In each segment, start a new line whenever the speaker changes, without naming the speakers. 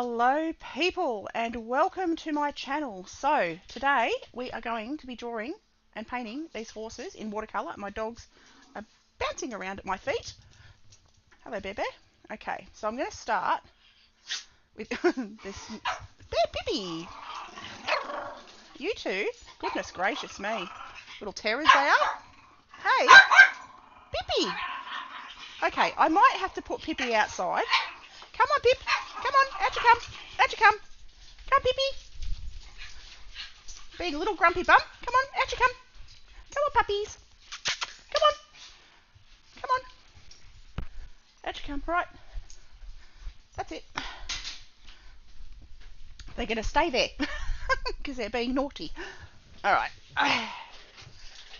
Hello people and welcome to my channel. So today we are going to be drawing and painting these horses in watercolour. My dogs are bouncing around at my feet. Hello Bear Bear. Okay, so I'm going to start with this Bear Pippi. You two, goodness gracious me, little terrors they are. Hey, Pippi. Okay, I might have to put Pippi outside. Come on, Pip. Come on, out you come. Out you come. Come, Pippi. Being a little grumpy bum. Come on, out you come. Come on, puppies. Come on. Come on. Out you come. Right. That's it. They're going to stay there because they're being naughty. All right.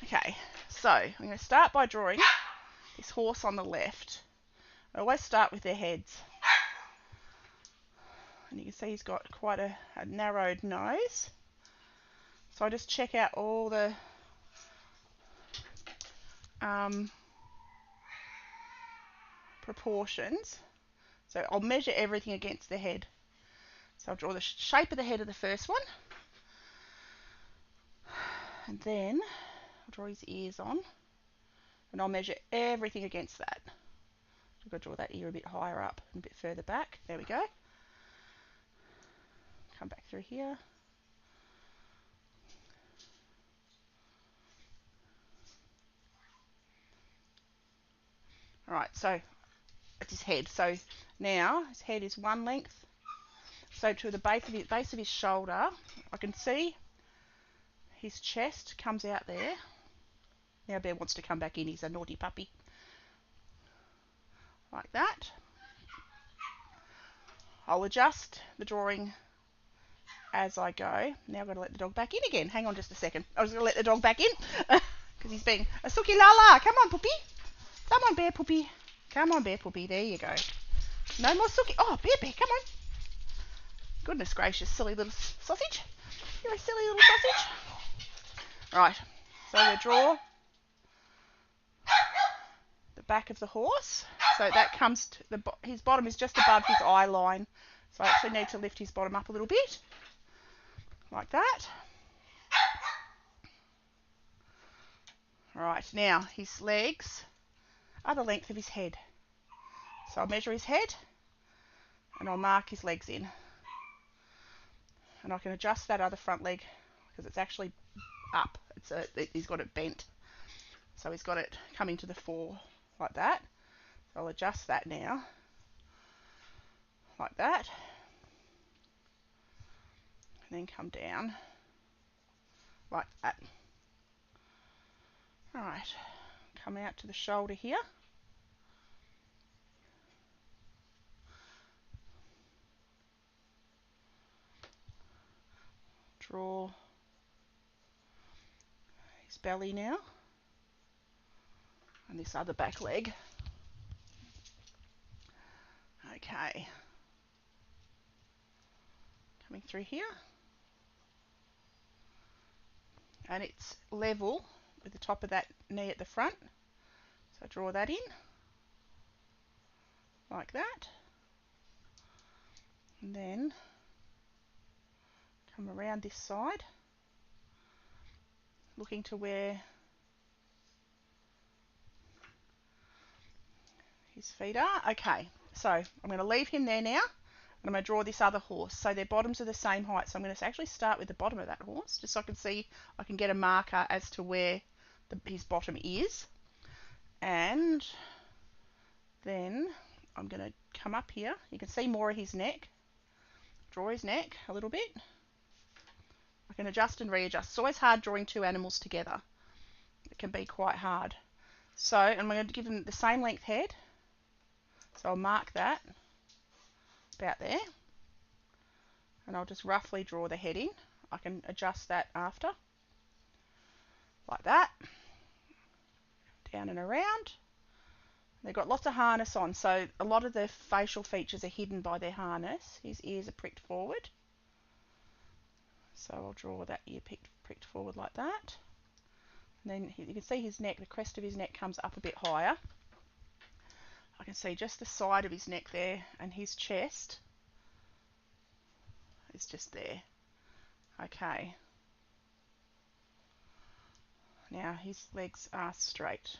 Okay, so I'm going to start by drawing this horse on the left. I always start with their heads. And you can see he's got quite a narrowed nose. So I just check out all the proportions. So I'll measure everything against the head. So I'll draw the shape of the head of the first one. And then I'll draw his ears on. And I'll measure everything against that. I've got to draw that ear a bit higher up and a bit further back. There we go. Come back through here. Alright, so that's his head. So now his head is one length. So to the base of his shoulder, I can see his chest comes out there. Now Bear wants to come back in. He's a naughty puppy. Like that. I'll adjust the drawing as I go. Now I've got to let the dog back in again. Hang on just a second. I was going to let the dog back in because he's being a sookie lala. Come on, puppy. Come on, Bear puppy. Come on, Bear puppy. There you go. No more sookie. Oh, Bear, come on. Goodness gracious, silly little sausage. You're a silly little sausage. Right, so we'll draw the back of the horse. So that comes to his bottom is just above his eye line. So I actually need to lift his bottom up a little bit. Like that. Right, now his legs are the length of his head. So I'll measure his head and I'll mark his legs in. And I can adjust that other front leg because it's actually up. He's got it bent. So he's got it coming to the fore like that. So I'll adjust that now. Like that. And then come down like that. Alright, come out to the shoulder here. Draw his belly now. And this other back leg. Okay. Coming through here. And it's level with the top of that knee at the front. So draw that in. Like that. And then come around this side. Looking to where his feet are. Okay, so I'm going to leave him there now. And I'm going to draw this other horse. So their bottoms are the same height. So I'm going to actually start with the bottom of that horse, just so I can see, I can get a marker as to where his bottom is. And then I'm going to come up here. You can see more of his neck. Draw his neck a little bit. I can adjust and readjust. It's always hard drawing two animals together. It can be quite hard. So I'm going to give them the same length head. So I'll mark that about there. And I'll just roughly draw the head in. I can adjust that after. Like that. Down and around. They've got lots of harness on, so a lot of their facial features are hidden by their harness. His ears are pricked forward. So I'll draw that ear pricked forward like that. And then you can see his neck, the crest of his neck comes up a bit higher. I can see just the side of his neck there and his chest is just there. Okay. Now his legs are straight.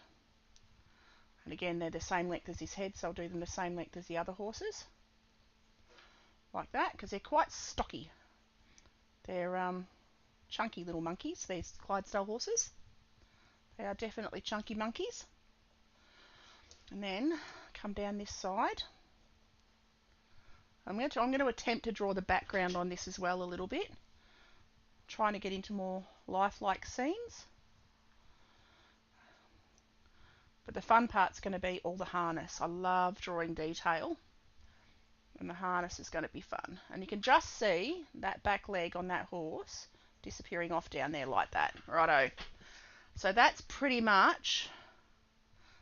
And again, they're the same length as his head, so I'll do them the same length as the other horses. Like that, because they're quite stocky. They're chunky little monkeys, these Clydesdale horses. They are definitely chunky monkeys. And then come down this side. I'm going to attempt to draw the background on this as well a little bit. Trying to get into more lifelike scenes. But the fun part's going to be all the harness. I love drawing detail. And the harness is going to be fun. And you can just see that back leg on that horse disappearing off down there like that. Righto. So that's pretty much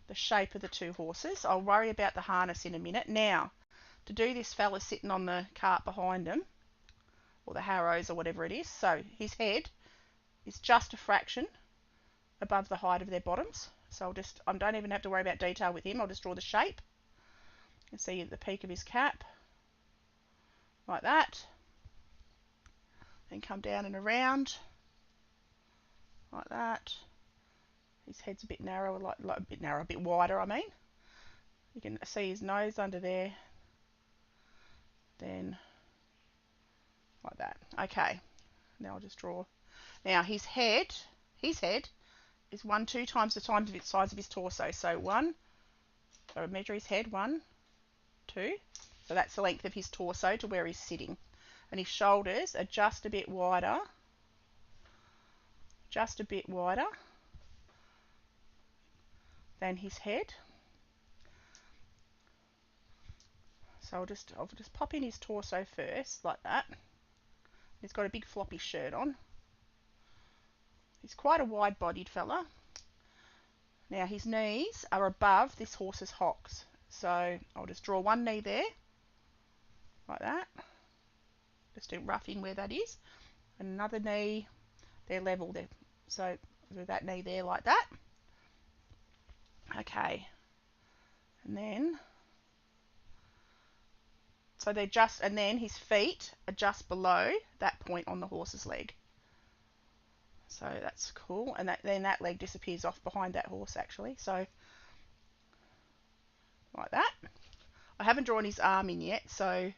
the shape of the two horses. I'll worry about the harness in a minute. Now, to do this fella sitting on the cart behind him, or the harrows or whatever it is, so his head is just a fraction above the height of their bottoms. So I don't even have to worry about detail with him. I'll just draw the shape. You can see the peak of his cap, like that. Then come down and around, like that. His head's a bit narrower, a bit wider, I mean. You can see his nose under there. Then, like that. Okay. Now I'll just draw. Now his head is 2 times the size of his torso. So I measure his head, 1, 2. So that's the length of his torso to where he's sitting. And his shoulders are just a bit wider. Than his head. So I'll just pop in his torso first, like that. He's got a big floppy shirt on. He's quite a wide-bodied fella. Now his knees are above this horse's hocks. So I'll just draw one knee there, like that. Just to rough in where that is. And another knee, they're level there. So with that knee there, like that. Okay. And then and then his feet are just below that point on the horse's leg. So that's cool. And then that leg disappears off behind that horse actually. So like that. I haven't drawn his arm in yet, so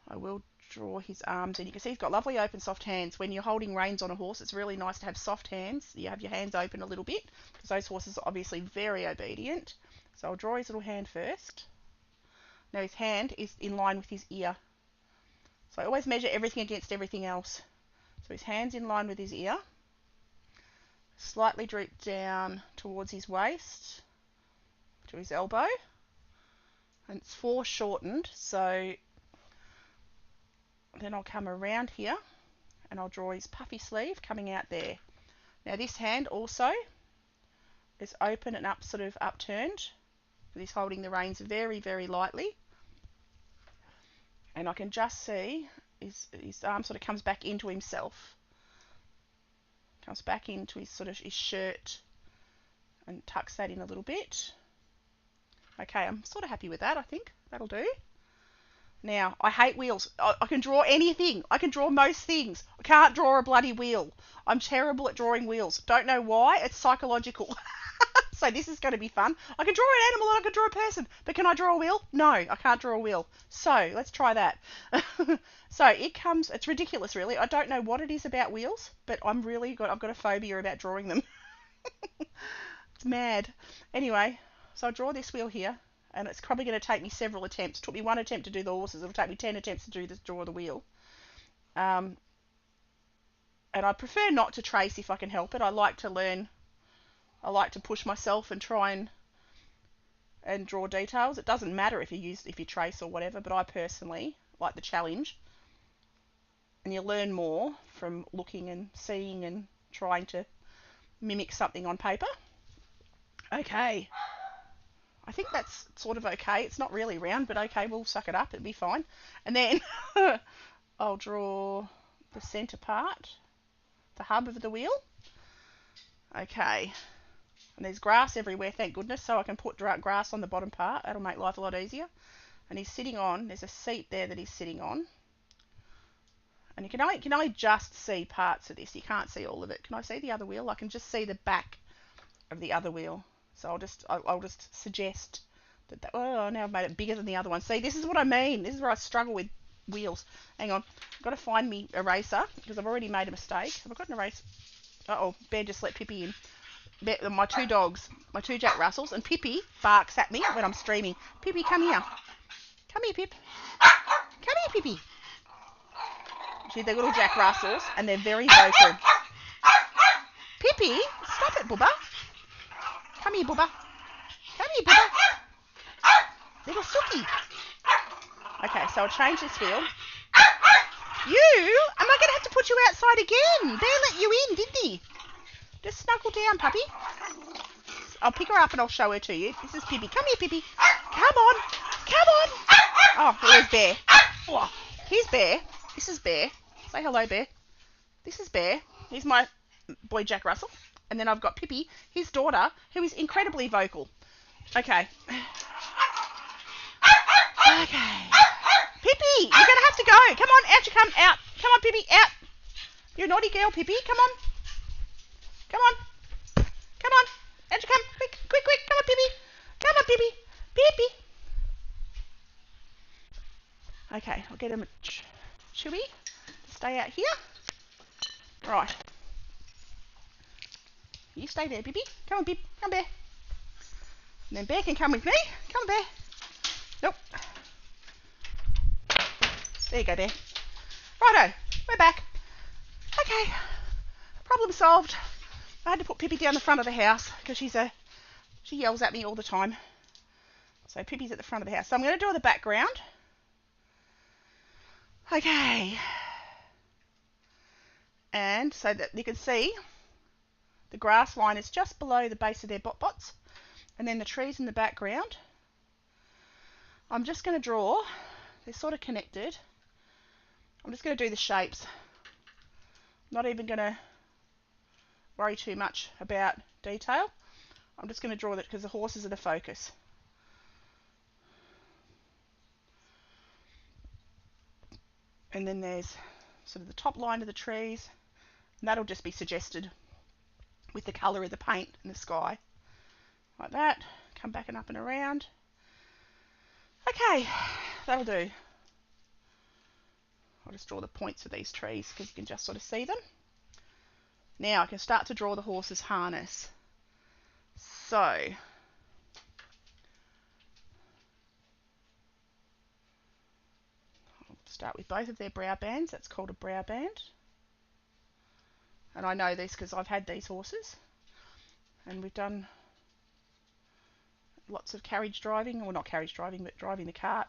I will draw his arms in. You can see he's got lovely open soft hands. When you're holding reins on a horse, it's really nice to have soft hands. You have your hands open a little bit because those horses are obviously very obedient. So I'll draw his little hand first. Now his hand is in line with his ear. So I always measure everything against everything else. So his hand's in line with his ear. Slightly droop down towards his waist, to his elbow. And it's foreshortened, so then I'll come around here and I'll draw his puffy sleeve coming out there. Now this hand also is open and sort of upturned. He's holding the reins very, very lightly. And I can just see his arm sort of comes back into himself. Comes back into his shirt and tucks that in a little bit. Okay, I'm sort of happy with that, I think. That'll do. Now, I hate wheels. I can draw anything. I can draw most things. I can't draw a bloody wheel. I'm terrible at drawing wheels. Don't know why. It's psychological. So this is going to be fun. I can draw an animal and I can draw a person. But can I draw a wheel? No, I can't draw a wheel. So, let's try that. So, it's ridiculous really. I don't know what it is about wheels, but I've got a phobia about drawing them. It's mad. Anyway, so I'll draw this wheel here. And it's probably going to take me several attempts. It took me 1 attempt to do the horses. It'll take me 10 attempts to draw the wheel. And I prefer not to trace if I can help it. I like to learn. I like to push myself and try and draw details. It doesn't matter if you trace or whatever, but I personally like the challenge. And you learn more from looking and seeing and trying to mimic something on paper. Okay. I think that's sort of okay. It's not really round, but okay, we'll suck it up. It'll be fine. And then I'll draw the centre part, the hub of the wheel. Okay. And there's grass everywhere, thank goodness, so I can put grass on the bottom part. That'll make life a lot easier. And there's a seat there that he's sitting on. And you can only just see parts of this. You can't see all of it. Can I see the other wheel? I can just see the back of the other wheel. So I'll just suggest that. Oh, now I've made it bigger than the other one. See, this is what I mean. This is where I struggle with wheels. Hang on, I've got to find me eraser because I've already made a mistake. Have I got an eraser? Uh-oh, Bear just let Pippi in. My two dogs, my two Jack Russells, and Pippi barks at me when I'm streaming. Pippi, come here. Come here, Pip. Come here, Pippi. They're little Jack Russells, and they're very vocal. Pippi, stop it, Bubba. Come here, Bubba. Come here, Bubba. Little Sookie. Okay, so I'll change this wheel. Am I going to have to put you outside again? Bear let you in, didn't he? Just snuggle down, puppy. I'll pick her up and I'll show her to you. This is Pippi. Come here, Pippi. Come on. Come on. Oh, there's Bear. Oh, here's Bear. This is Bear. Say hello, Bear. This is Bear. He's my boy Jack Russell. And then I've got Pippi, his daughter, who is incredibly vocal. Okay. Okay. Pippi, you're going to have to go. Come on, out you come. Out. Come on, Pippi, out. You're a naughty girl, Pippi. Come on. Come on. Come on. Out you come. Quick, quick, quick. Come on, Pippi. Come on, Pippi. Pippi. Okay, I'll get him a chewy. Stay out here. Right. You stay there, Pippi. Come on, Pip. Come, Bear. And then Bear can come with me. Come, Bear. Nope. There you go, Bear. Righto, we're back. Okay, problem solved. I had to put Pippi down the front of the house because she yells at me all the time. So Pippi's at the front of the house. So I'm going to do the background. Okay. And so that you can see the grass line is just below the base of their bot-bots. And then the trees in the background. I'm just going to draw. They're sort of connected. I'm just going to do the shapes. I'm not even going to worry too much about detail. I'm just going to draw that because the horses are the focus. And then there's sort of the top line of the trees. And that'll just be suggested with the colour of the paint and the sky. Like that. Come back and up and around. Okay, that'll do. I'll just draw the points of these trees because you can just sort of see them. Now I can start to draw the horse's harness. So, I'll start with both of their brow bands. That's called a brow band. And I know this because I've had these horses. And we've done lots of carriage driving. Well, not carriage driving, but driving the cart.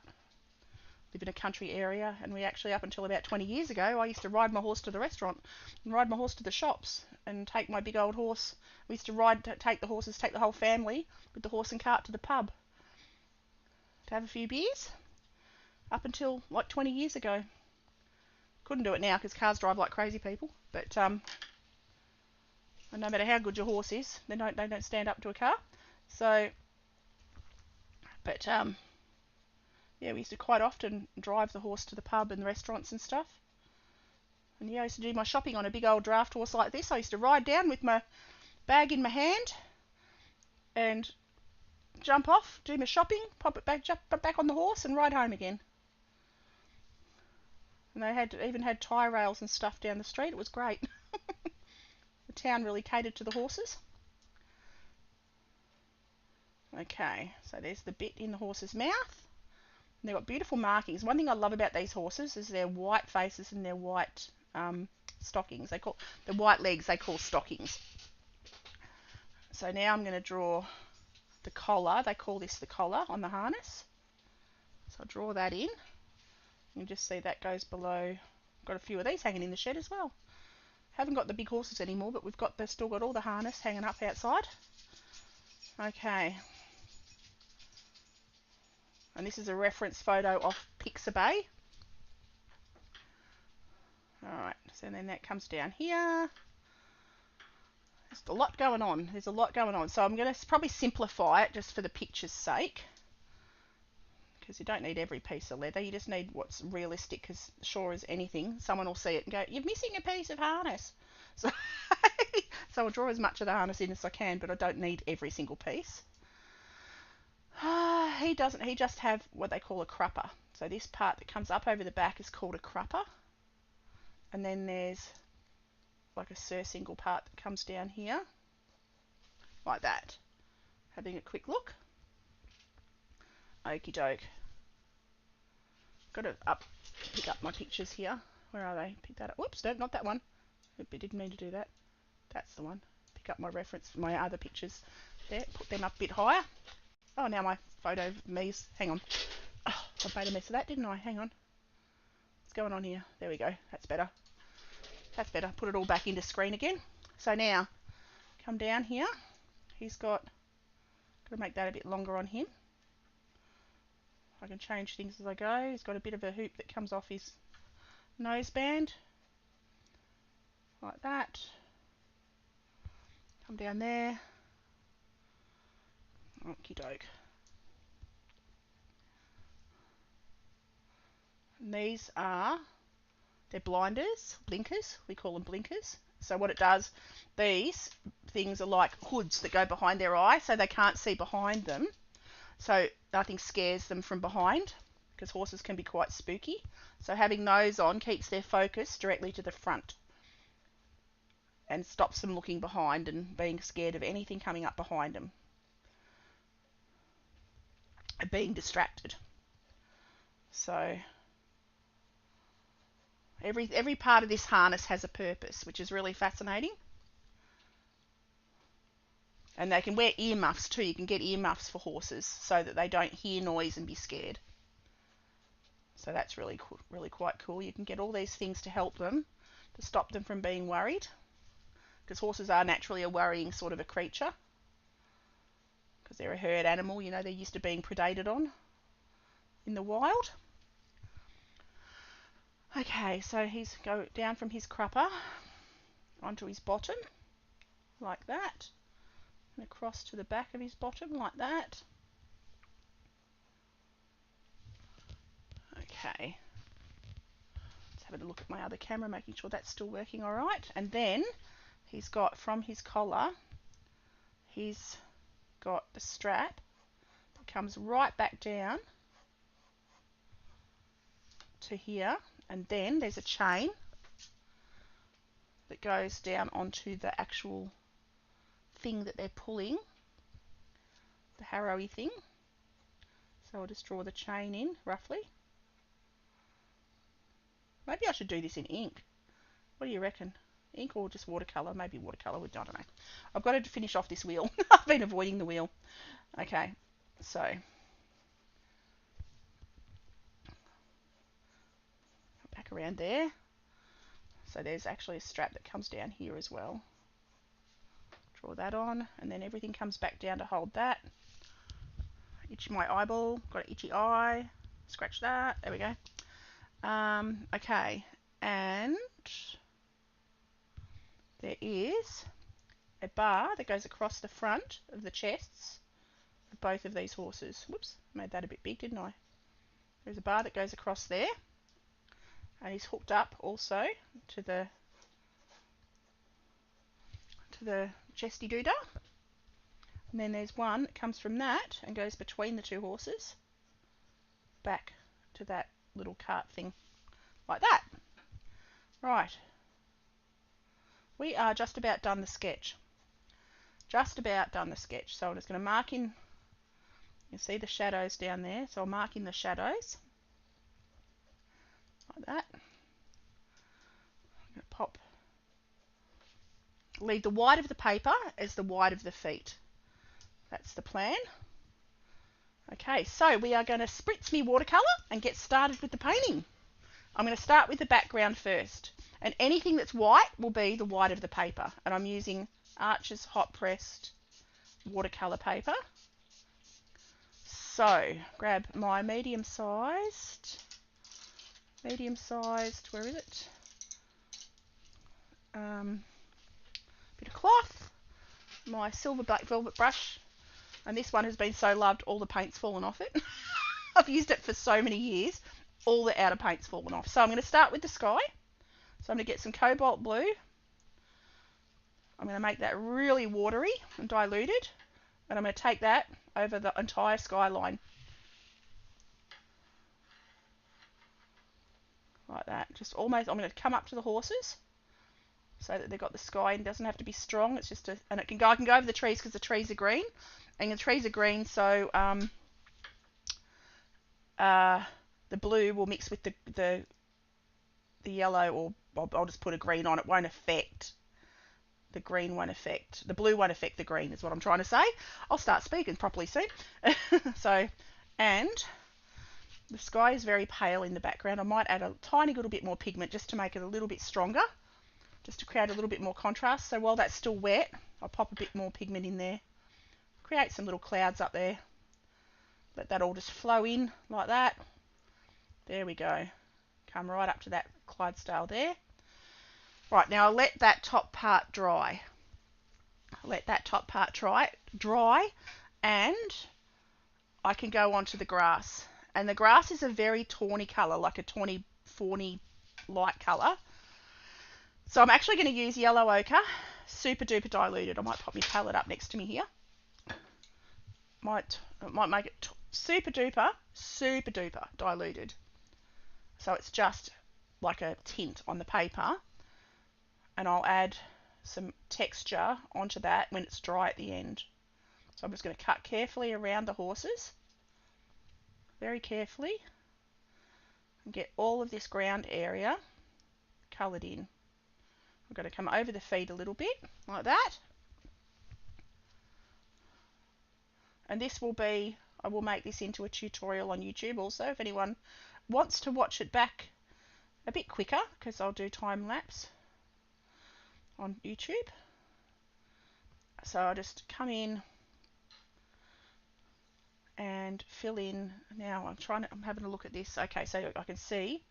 Live in a country area, and we actually, up until about 20 years ago, I used to ride my horse to the restaurant and ride my horse to the shops and take my big old horse. We used to take the whole family with the horse and cart to the pub to have a few beers up until like 20 years ago. Couldn't do it now because cars drive like crazy people, but and no matter how good your horse is, they don't stand up to a car. So, but yeah, we used to quite often drive the horse to the pub and the restaurants and stuff. And yeah, I used to do my shopping on a big old draft horse like this. I used to ride down with my bag in my hand and jump off, do my shopping, pop it back, jump back on the horse and ride home again. And they even had tie rails and stuff down the street. It was great. The town really catered to the horses. Okay, so there's the bit in the horse's mouth. And they've got beautiful markings. One thing I love about these horses is their white faces and their white stockings. They call the white legs. They call stockings. So now I'm going to draw the collar. They call this the collar on the harness. So I'll draw that in. You can just see that goes below. Got a few of these hanging in the shed as well. Haven't got the big horses anymore, but they've still got all the harness hanging up outside. Okay. And this is a reference photo of Pixabay. Alright, so then that comes down here. There's a lot going on. So I'm going to probably simplify it just for the picture's sake. because you don't need every piece of leather. You just need what's realistic, because sure as anything, someone will see it and go, you're missing a piece of harness. So, so I'll draw as much of the harness in as I can, but I don't need every single piece. He doesn't. He just have what they call a crupper. So this part that comes up over the back is called a crupper. And then there's like a surcingle part that comes down here. Like that. Having a quick look. Okie doke. Got to pick up my pictures here. Where are they? Pick that up. Whoops, no, not that one. I didn't mean to do that. That's the one. Pick up my reference, my other pictures there. Put them up a bit higher. Oh, now my photo of me's. Hang on. Oh, I made a mess of that, didn't I? Hang on. What's going on here? There we go. That's better. That's better. Put it all back into screen again. So now, come down here. He's got to make that a bit longer on him. I can change things as I go. He's got a bit of a hoop that comes off his noseband. Like that. Come down there. Okie doke. And these are, they're blinders, blinkers. We call them blinkers. So what it does, these things are like hoods that go behind their eye, so they can't see behind them. So nothing scares them from behind, because horses can be quite spooky. So having those on keeps their focus directly to the front and stops them looking behind and being scared of anything coming up behind them. And being distracted. So every part of this harness has a purpose, which is really fascinating. And they can wear earmuffs too. You can get earmuffs for horses so that they don't hear noise and be scared. So that's really quite cool. You can get all these things to help them, to stop them from being worried. Because horses are naturally a worrying sort of a creature. Because they're a herd animal, you know, they're used to being predated on in the wild. Okay, so he's go down from his crupper onto his bottom, like that. And across to the back of his bottom, like that. Okay. Let's have a look at my other camera, making sure that's still working alright. And then he's got, from his collar, he's got the strap that comes right back down to here. And then there's a chain that goes down onto the actual thing that they're pulling, the harrowy thing. So I'll just draw the chain in roughly. Maybe I should do this in ink. What do you reckon? Ink or just watercolour? Maybe watercolour would, I don't know. I've got to finish off this wheel. I've been avoiding the wheel. Okay, so back around there. So there's actually a strap that comes down here as well. Draw that on, and then everything comes back down to hold that. Itchy my eyeball, got an itchy eye. Scratch that, there we go. Okay, and there is a bar that goes across the front of the chests of both of these horses. Whoops, made that a bit big, didn't I? There's a bar that goes across there, and he's hooked up also to the chesty doodah. And then there's one that comes from that and goes between the two horses back to that little cart thing, like that. Right, we are just about done the sketch. Just about done the sketch. So I'm just going to mark in, you see the shadows down there, so I'll mark in the shadows like that. I'm going to pop, leave the white of the paper as the white of the feet. That's the plan. Okay, so we are going to spritz me watercolour and get started with the painting. I'm going to start with the background first, and anything that's white will be the white of the paper, and I'm using Archer's hot pressed watercolour paper. So grab my medium sized, where is it? Bit of cloth, my silver black velvet brush, and this one has been so loved all the paint's fallen off it. I've used it for so many years. All the outer paint's fallen off. So I'm going to start with the sky. So I'm going to get some cobalt blue. I'm going to make that really watery and diluted. And I'm going to take that over the entire skyline. Like that. Just almost, I'm going to come up to the horses so that they've got the sky and doesn't have to be strong. It's just and it can go, I can go over the trees because the trees are green. And the trees are green, so the blue will mix with the yellow, or I'll just put a green on. It won't affect. The green won't affect. The blue won't affect the green is what I'm trying to say. I'll start speaking properly soon. So, and the sky is very pale in the background. I might add a tiny little bit more pigment just to make it a little bit stronger, just to create a little bit more contrast. So while that's still wet, I'll pop a bit more pigment in there. Create some little clouds up there. Let that all just flow in like that. There we go. Come right up to that Clydesdale there. Right, now I'll let that top part dry. Let that top part dry, and I can go on to the grass. And the grass is a very tawny colour, like a tawny, fawny light colour. So I'm actually going to use yellow ochre, super duper diluted. I might pop my palette up next to me here. Might make it super duper diluted. So it's just like a tint on the paper. And I'll add some texture onto that when it's dry at the end. So I'm just going to cut carefully around the horses, very carefully, and get all of this ground area coloured in. I'm going to come over the feet a little bit, like that. And this will be, I will make this into a tutorial on YouTube also, if anyone wants to watch it back a bit quicker, because I'll do time lapse on YouTube. So I'll just come in and fill in. Now I'm having a look at this. Okay, so I can see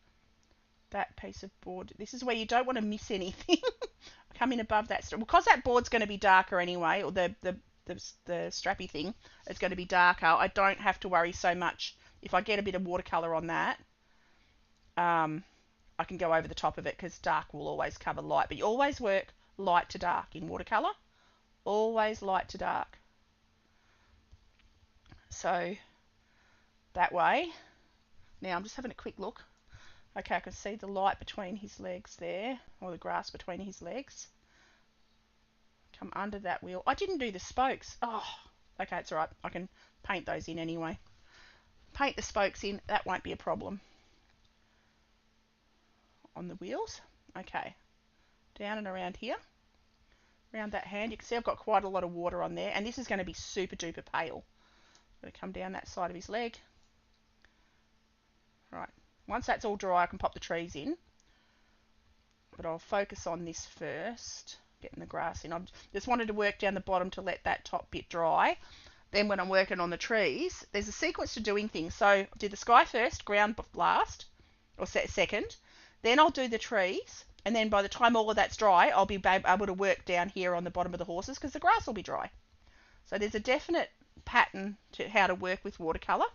that piece of board. This is where you don't want to miss anything. Come in above that, because that board's going to be darker anyway, or the strappy thing is going to be darker. I don't have to worry so much. If I get a bit of watercolour on that, I can go over the top of it, because dark will always cover light. But you always work light to dark in watercolour. Always light to dark. So that way. Now I'm just having a quick look. Okay, I can see the light between his legs there, or the grass between his legs. Come under that wheel. I didn't do the spokes. Oh, okay, it's alright. I can paint those in anyway. Paint the spokes in. That won't be a problem. On the wheels. Okay. Down and around here. Around that hand. You can see I've got quite a lot of water on there. And this is going to be super duper pale. I'm going to come down that side of his leg. Right. Once that's all dry, I can pop the trees in. But I'll focus on this first. Getting the grass in. I just wanted to work down the bottom to let that top bit dry. Then when I'm working on the trees, there's a sequence to doing things. So I'll do the sky first, ground last, or second. Then I'll do the trees. And then by the time all of that's dry, I'll be able to work down here on the bottom of the horses, because the grass will be dry. So there's a definite pattern to how to work with watercolour.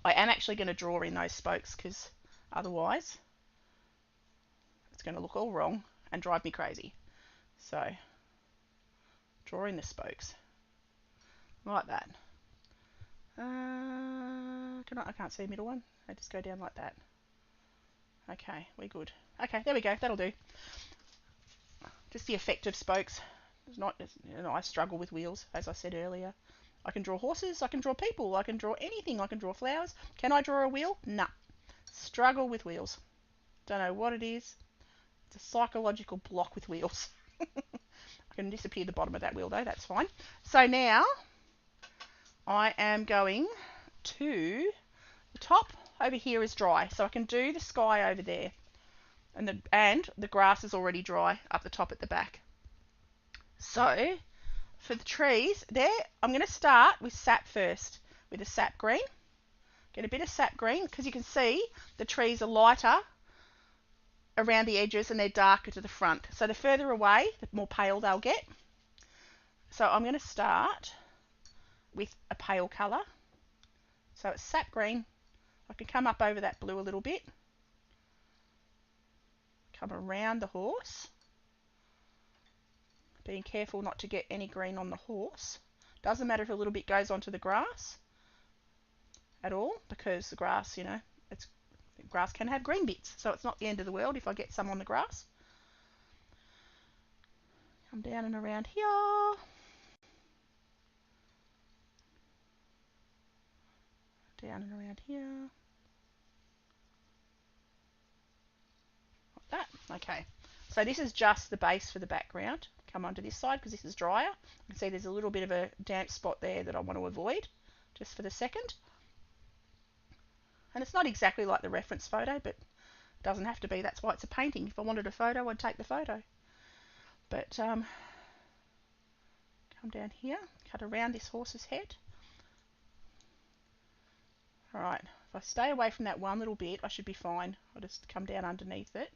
I am actually going to draw in those spokes, because otherwise it's going to look all wrong and drive me crazy. So draw in the spokes like that. I can't see the middle one. I just go down like that. Okay, we're good. Okay, there we go. That'll do. Just the effect of spokes. It's not, I struggle with wheels, as I said earlier. I can draw horses, I can draw people, I can draw anything, I can draw flowers. Can I draw a wheel? Nah. Struggle with wheels. Don't know what it is. It's a psychological block with wheels. I can disappear the bottom of that wheel though, that's fine. So now I am going to, the top over here is dry, so I can do the sky over there. And the grass is already dry up the top at the back. So for the trees there, I'm going to start with sap first, with a sap green. Get a bit of sap green, because you can see the trees are lighter around the edges and they're darker to the front. So the further away, the more pale they'll get. So I'm going to start with a pale colour, So it's sap green. I can come up over that blue a little bit. Come around the horse. Being careful not to get any green on the horse. Doesn't matter if a little bit goes onto the grass at all, because the grass, you know, grass can have green bits, so it's not the end of the world if I get some on the grass. Come down and around here. Down and around here. Like that. Okay. So this is just the base for the background. Come onto this side because this is drier. You can see there's a little bit of a damp spot there that I want to avoid just for the second. And it's not exactly like the reference photo, but it doesn't have to be. That's why it's a painting. If I wanted a photo, I'd take the photo. But come down here, cut around this horse's head. Alright, if I stay away from that one little bit, I should be fine. I'll just come down underneath it.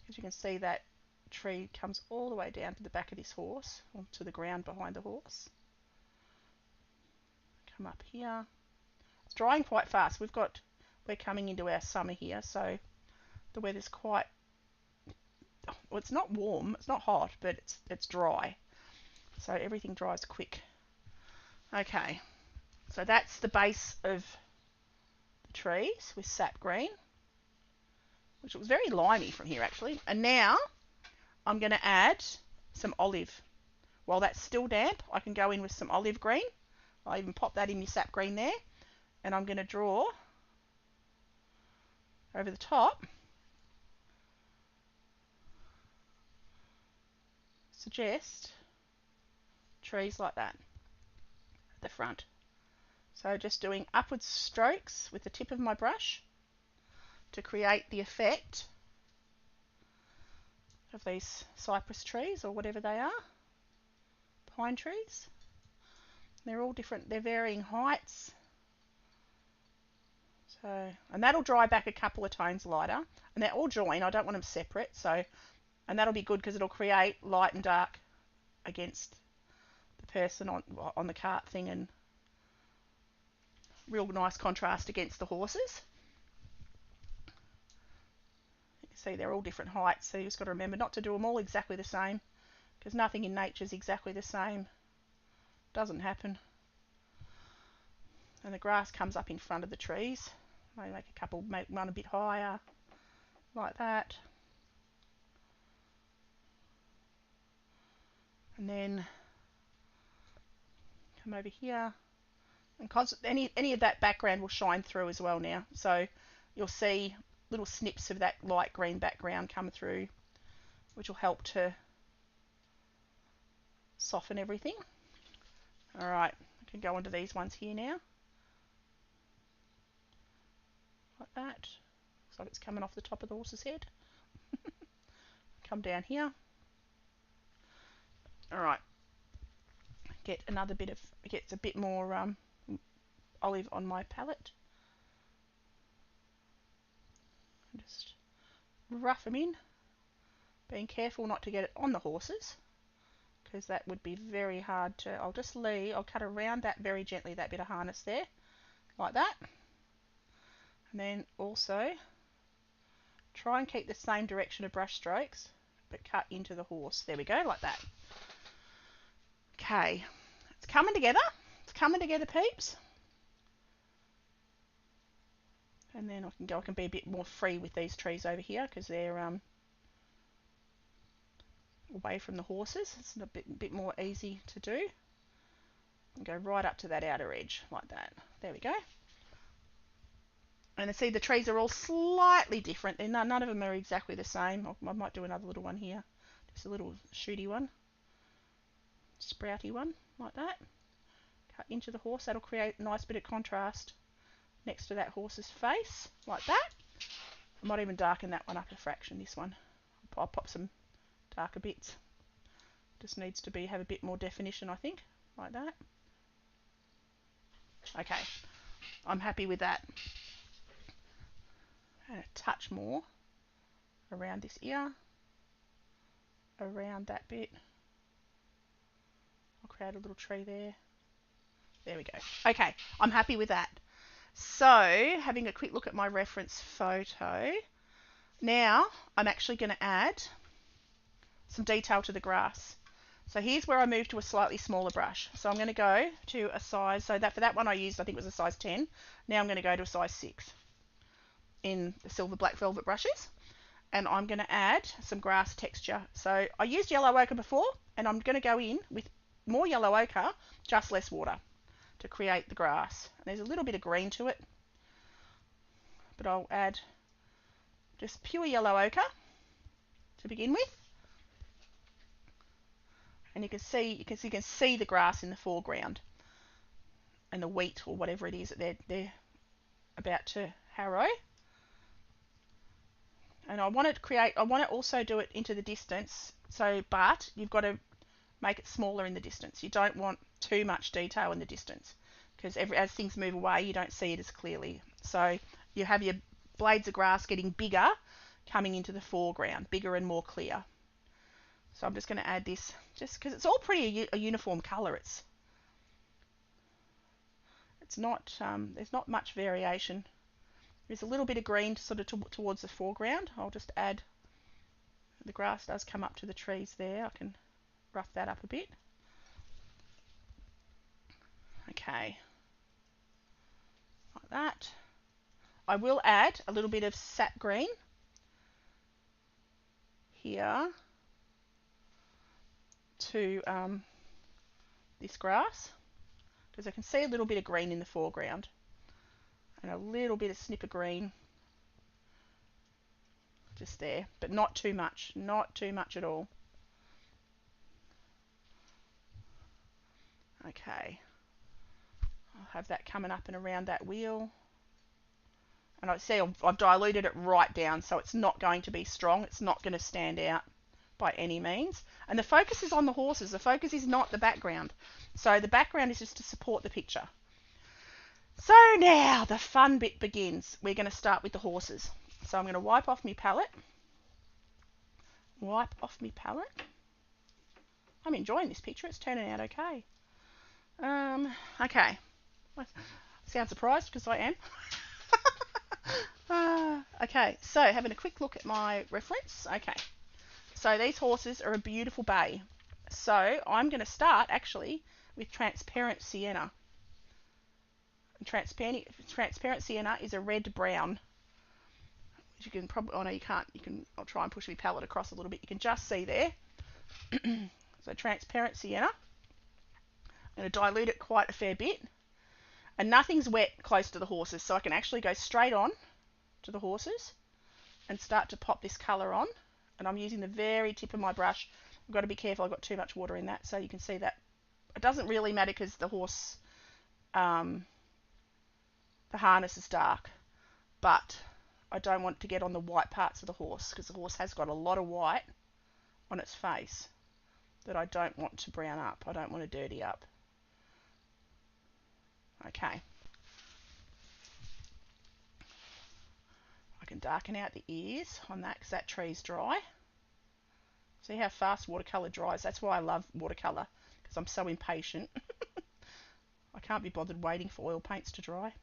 As you can see, that tree comes all the way down to the back of this horse, or to the ground behind the horse. Come up here. It's drying quite fast. We're coming into our summer here, so the weather's quite, well, it's not warm, it's not hot, but it's dry. So everything dries quick. Okay, so that's the base of the trees with sap green, which was very limey from here actually. And now I'm going to add some olive. While that's still damp, I can go in with some olive green. I'll even pop that in my sap green there. And I'm going to draw over the top. Suggest trees like that at the front. So just doing upward strokes with the tip of my brush to create the effect of these cypress trees or whatever they are, pine trees. They're all different, they're varying heights. So, and that'll dry back a couple of tones lighter, and they're all joined. I don't want them separate, so, and that'll be good because it'll create light and dark against the person on the cart thing, and real nice contrast against the horses. You can see they're all different heights, so you've just got to remember not to do them all exactly the same, because nothing in nature is exactly the same. Doesn't happen. And the grass comes up in front of the trees. Maybe make a couple, make one a bit higher, like that. And then come over here. And any of that background will shine through as well now. So you'll see little snips of that light green background come through, which will help to soften everything. Alright, I can go onto these ones here now. Like that. Looks like it's coming off the top of the horse's head. Come down here. Alright. Get a bit more olive on my palette. Just rough them in. Being careful not to get it on the horses, because that would be very hard to. I'll cut around that very gently, that bit of harness there, like that. And then also try and keep the same direction of brush strokes, but cut into the horse. There we go, like that. Okay, it's coming together. It's coming together, peeps. And then I can be a bit more free with these trees over here because they're away from the horses. It's a bit more easy to do. And go right up to that outer edge like that. There we go. And see, the trees are all slightly different. None of them are exactly the same. I might do another little one here. Just a little shooty one. Sprouty one, like that. Cut into the horse. That'll create a nice bit of contrast next to that horse's face, like that. I might even darken that one up a fraction, this one. I'll pop some darker bits. Just needs to have a bit more definition, I think, like that. Okay, I'm happy with that. And a touch more around this ear, around that bit. I'll create a little tree there. There we go. Okay, I'm happy with that. So, having a quick look at my reference photo, now I'm actually going to add some detail to the grass. So here's where I move to a slightly smaller brush. So I'm going to go to a size, so that for that one I used, I think it was a size 10. Now I'm going to go to a size 6 in the silver black velvet brushes. And I'm going to add some grass texture. So I used yellow ochre before, and I'm going to go in with more yellow ochre, just less water, to create the grass. And there's a little bit of green to it, but I'll add just pure yellow ochre to begin with. And you can see the grass in the foreground, and the wheat or whatever it is that they're about to harrow. And I want to also do it into the distance. But you've got to make it smaller in the distance. You don't want too much detail in the distance, because as things move away, you don't see it as clearly. So you have your blades of grass getting bigger, coming into the foreground, bigger and more clear. So I'm just going to add this, just because it's all pretty a uniform colour. It's not there's not much variation. There's a little bit of green sort of towards the foreground. I'll just add, the grass does come up to the trees there. I can rough that up a bit. Okay, like that. I will add a little bit of sap green here to this grass, because I can see a little bit of green in the foreground, and a little bit of snip of green just there, but not too much, not too much at all. Okay, I'll have that coming up and around that wheel. And I see I've diluted it right down, so it's not going to be strong. It's not going to stand out by any means. And the focus is on the horses. The focus is not the background. So the background is just to support the picture. So now the fun bit begins. We're going to start with the horses. So I'm going to wipe off my palette. I'm enjoying this picture. It's turning out okay. Okay. Sound surprised, because I am. Okay, so having a quick look at my reference. Okay, so these horses are a beautiful bay. So I'm going to start actually with transparent sienna. Transparent sienna is a red brown. You can probably, oh no, you can't. I'll try and push my palette across a little bit. You can just see there. So transparent sienna. I'm going to dilute it quite a fair bit. And nothing's wet close to the horses, so I can actually go straight on to the horses and start to pop this colour on. And I'm using the very tip of my brush. I've got to be careful, I've got too much water in that, so you can see that. It doesn't really matter, because the horse, the harness is dark, but I don't want to get on the white parts of the horse, because the horse has got a lot of white on its face that I don't want to brown up. I don't want to dirty up. Okay. I can darken out the ears on that, because that tree's dry. See how fast watercolour dries? That's why I love watercolour, because I'm so impatient. I can't be bothered waiting for oil paints to dry.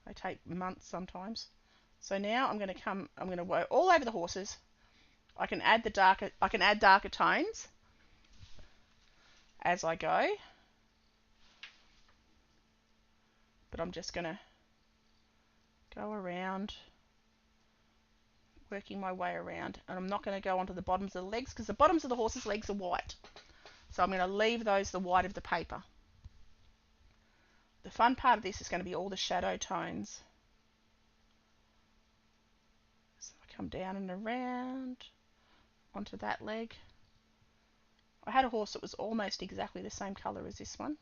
They take months sometimes. So now I'm going to go all over the horses. I can add darker tones as I go. But I'm just going to go around, working my way around, and I'm not going to go onto the bottoms of the legs, because the bottoms of the horse's legs are white. So I'm going to leave those the white of the paper. The fun part of this is going to be all the shadow tones. So I come down and around onto that leg. I had a horse that was almost exactly the same colour as this one,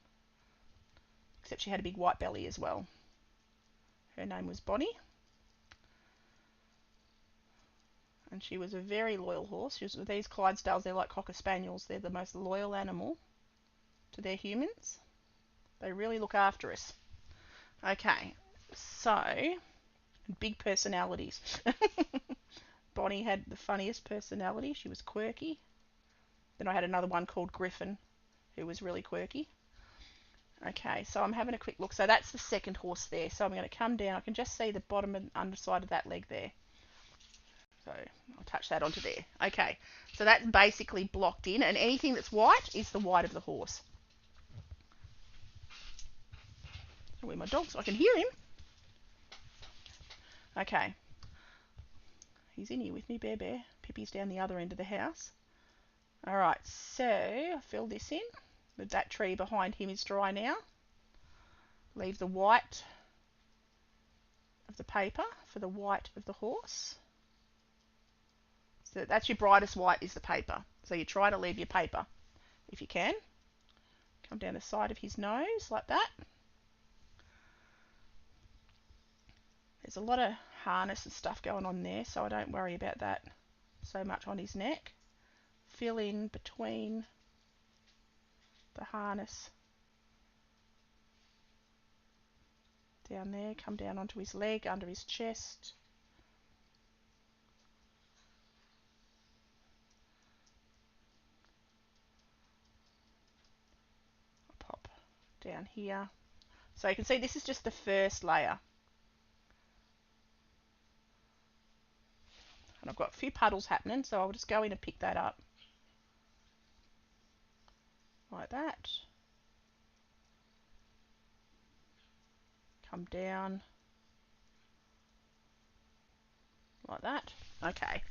except she had a big white belly as well. Her name was Bonnie. And she was a very loyal horse. These Clydesdales, they're like Cocker Spaniels. They're the most loyal animal to their humans. They really look after us. Okay, so, big personalities. Bonnie had the funniest personality. She was quirky. Then I had another one called Griffin, who was really quirky. Okay, so I'm having a quick look. So that's the second horse there. So I'm going to come down. I can just see the bottom and underside of that leg there. So I'll touch that onto there. Okay, so that's basically blocked in, and anything that's white is the white of the horse. Where my dog, so I can hear him. Okay, he's in here with me, Bear. Pippi's down the other end of the house. Alright, so I fill this in. That tree behind him is dry now. Leave the white of the paper for the white of the horse. So that's your brightest white is the paper. So you try to leave your paper if you can. Come down the side of his nose like that. There's a lot of harness and stuff going on there, so I don't worry about that so much on his neck. Fill in between the harness down there, come down onto his leg, under his chest. Pop down here. So you can see this is just the first layer. And I've got a few puddles happening, so I'll just go in and pick that up. Like that. Come down. Like that. Okay.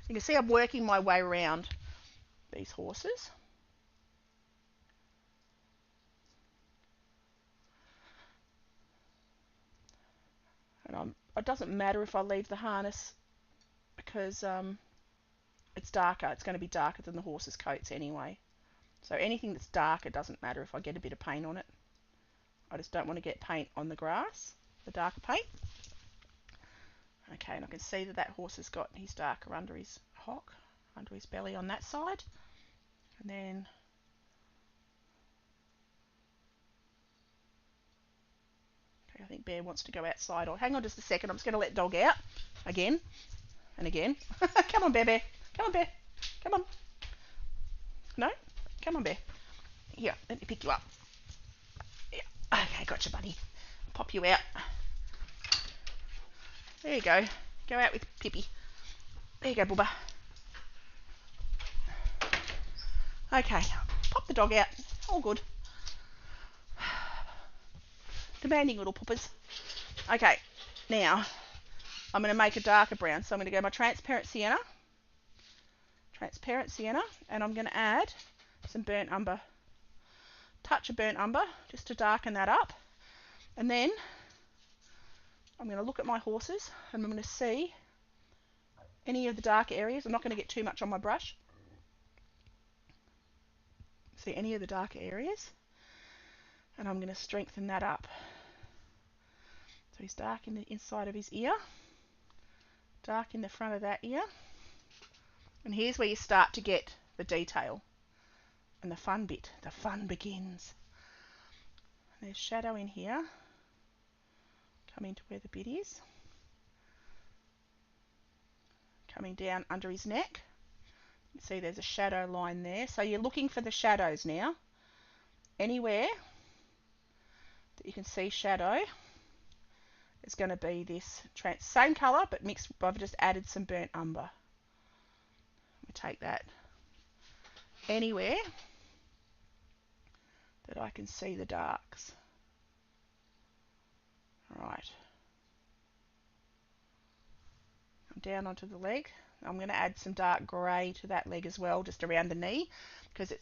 You can see I'm working my way around these horses. And it doesn't matter if I leave the harness because it's darker. It's going to be darker than the horse's coats anyway. So anything that's darker doesn't matter if I get a bit of paint on it. I just don't want to get paint on the grass, the darker paint. Okay, and I can see that horse has got his darker under his hock, under his belly on that side. And then okay, I think Bear wants to go outside. Or hang on just a second, I'm just going to let dog out again and again. Come on, Bear. Come on, Bear. Come on. No? Come on, Bear. Here, let me pick you up. Yeah. Okay, gotcha, buddy. Pop you out. There you go. Go out with Pippi. There you go, Bubba. Okay, pop the dog out. All good. Demanding little poopers. Okay, now I'm going to make a darker brown. So I'm going to go my transparent sienna, and I'm going to add some burnt umber. Touch of burnt umber just to darken that up. And then I'm going to look at my horses and I'm going to see any of the dark areas. I'm not going to get too much on my brush. See any of the darker areas. And I'm going to strengthen that up. So he's dark in the inside of his ear. Dark in the front of that ear. And here's where you start to get the detail. And the fun bit. The fun begins. There's shadow in here. Coming to where the bit is. Coming down under his neck. You can see there's a shadow line there. So you're looking for the shadows now. Anywhere that you can see shadow is going to be this same colour but mixed. I've just added some burnt umber. We take that anywhere that I can see the darks. Right. I'm down onto the leg. I'm going to add some dark grey to that leg as well, just around the knee, because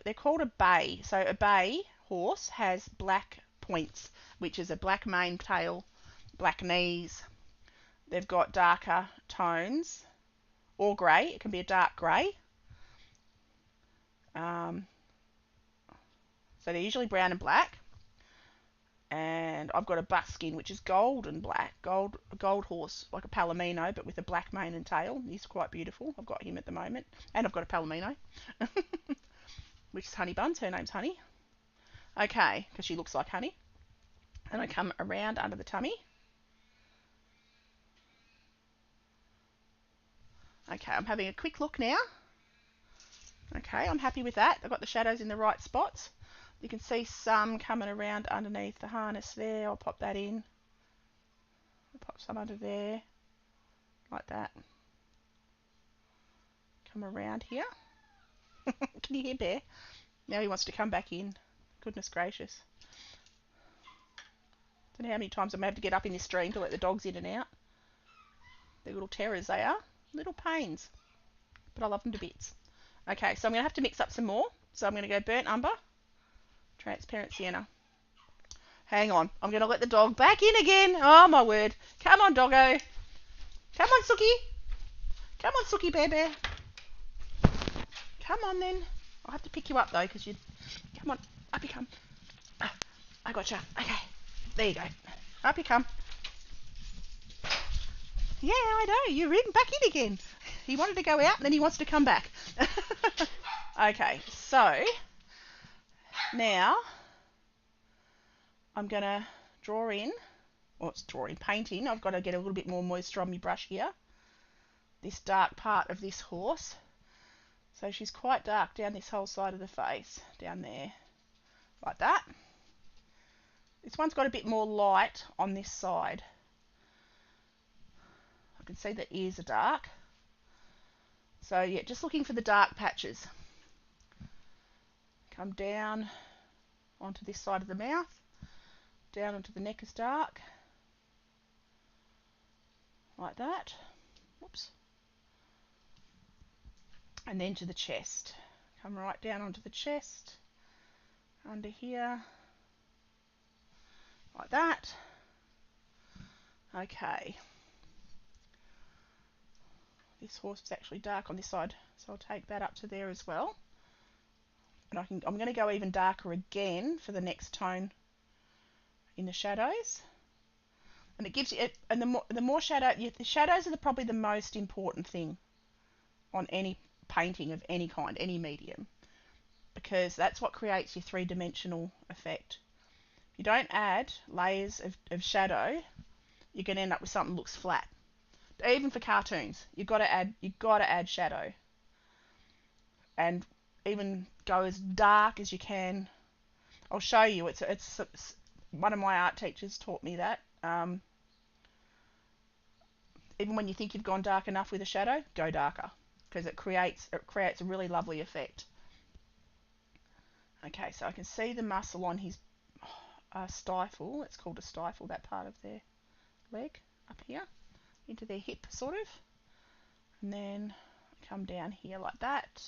they're called a bay. So a bay horse has black points, which is a black mane, tail, black knees. They've got darker tones, or grey. It can be a dark grey. So they're usually brown and black. And I've got a buskin, which is gold and black. A gold horse, like a palomino, but with a black mane and tail. He's quite beautiful. I've got him at the moment. And I've got a palomino, which is Honey Buns. Her name's Honey. Okay, because she looks like honey. And I come around under the tummy. Okay, I'm having a quick look now. Okay, I'm happy with that. I've got the shadows in the right spots. You can see some coming around underneath the harness there. I'll pop that in. I'll pop some under there, like that. Come around here. Can you hear Bear? Now he wants to come back in. Goodness gracious. Don't know how many times I'm going to have to get up in this stream to let the dogs in and out. They're little terrors, they are. Little pains. But I love them to bits. Okay, so I'm going to have to mix up some more. So I'm going to go burnt umber, transparent sienna. Hang on, I'm going to let the dog back in again. Oh my word. Come on, doggo. Come on, Sookie. Come on, Sookie Bear Bear. Come on then. I'll have to pick you up though, because you... Come on, up you come. I gotcha. Okay, there you go. Up you come. Yeah, I know. You're back in again. He wanted to go out and then he wants to come back. Okay, so now I'm going to draw in, or it's drawing, painting. I've got to get a little bit more moisture on my brush here. This dark part of this horse. So she's quite dark down this whole side of the face, down there, like that. This one's got a bit more light on this side. I can see the ears are dark. So yeah, just looking for the dark patches. Come down onto this side of the mouth, down onto the neck is dark, like that. Whoops. And then to the chest. Come right down onto the chest, under here, like that. Okay. This horse is actually dark on this side, so I'll take that up to there as well. And I'm going to go even darker again for the next tone in the shadows. And it gives you, and the more shadow, the shadows are probably the most important thing on any painting of any kind, any medium, because that's what creates your three-dimensional effect. If you don't add layers of shadow, you're going to end up with something that looks flat. Even for cartoons, you've got to add shadow, and even go as dark as you can. I'll show you. It's one of my art teachers taught me that. Even when you think you've gone dark enough with a shadow, go darker, because it creates a really lovely effect. Okay, so I can see the muscle on his stifle. It's called a stifle, that part of their leg up here, into their hip sort of, and then come down here like that.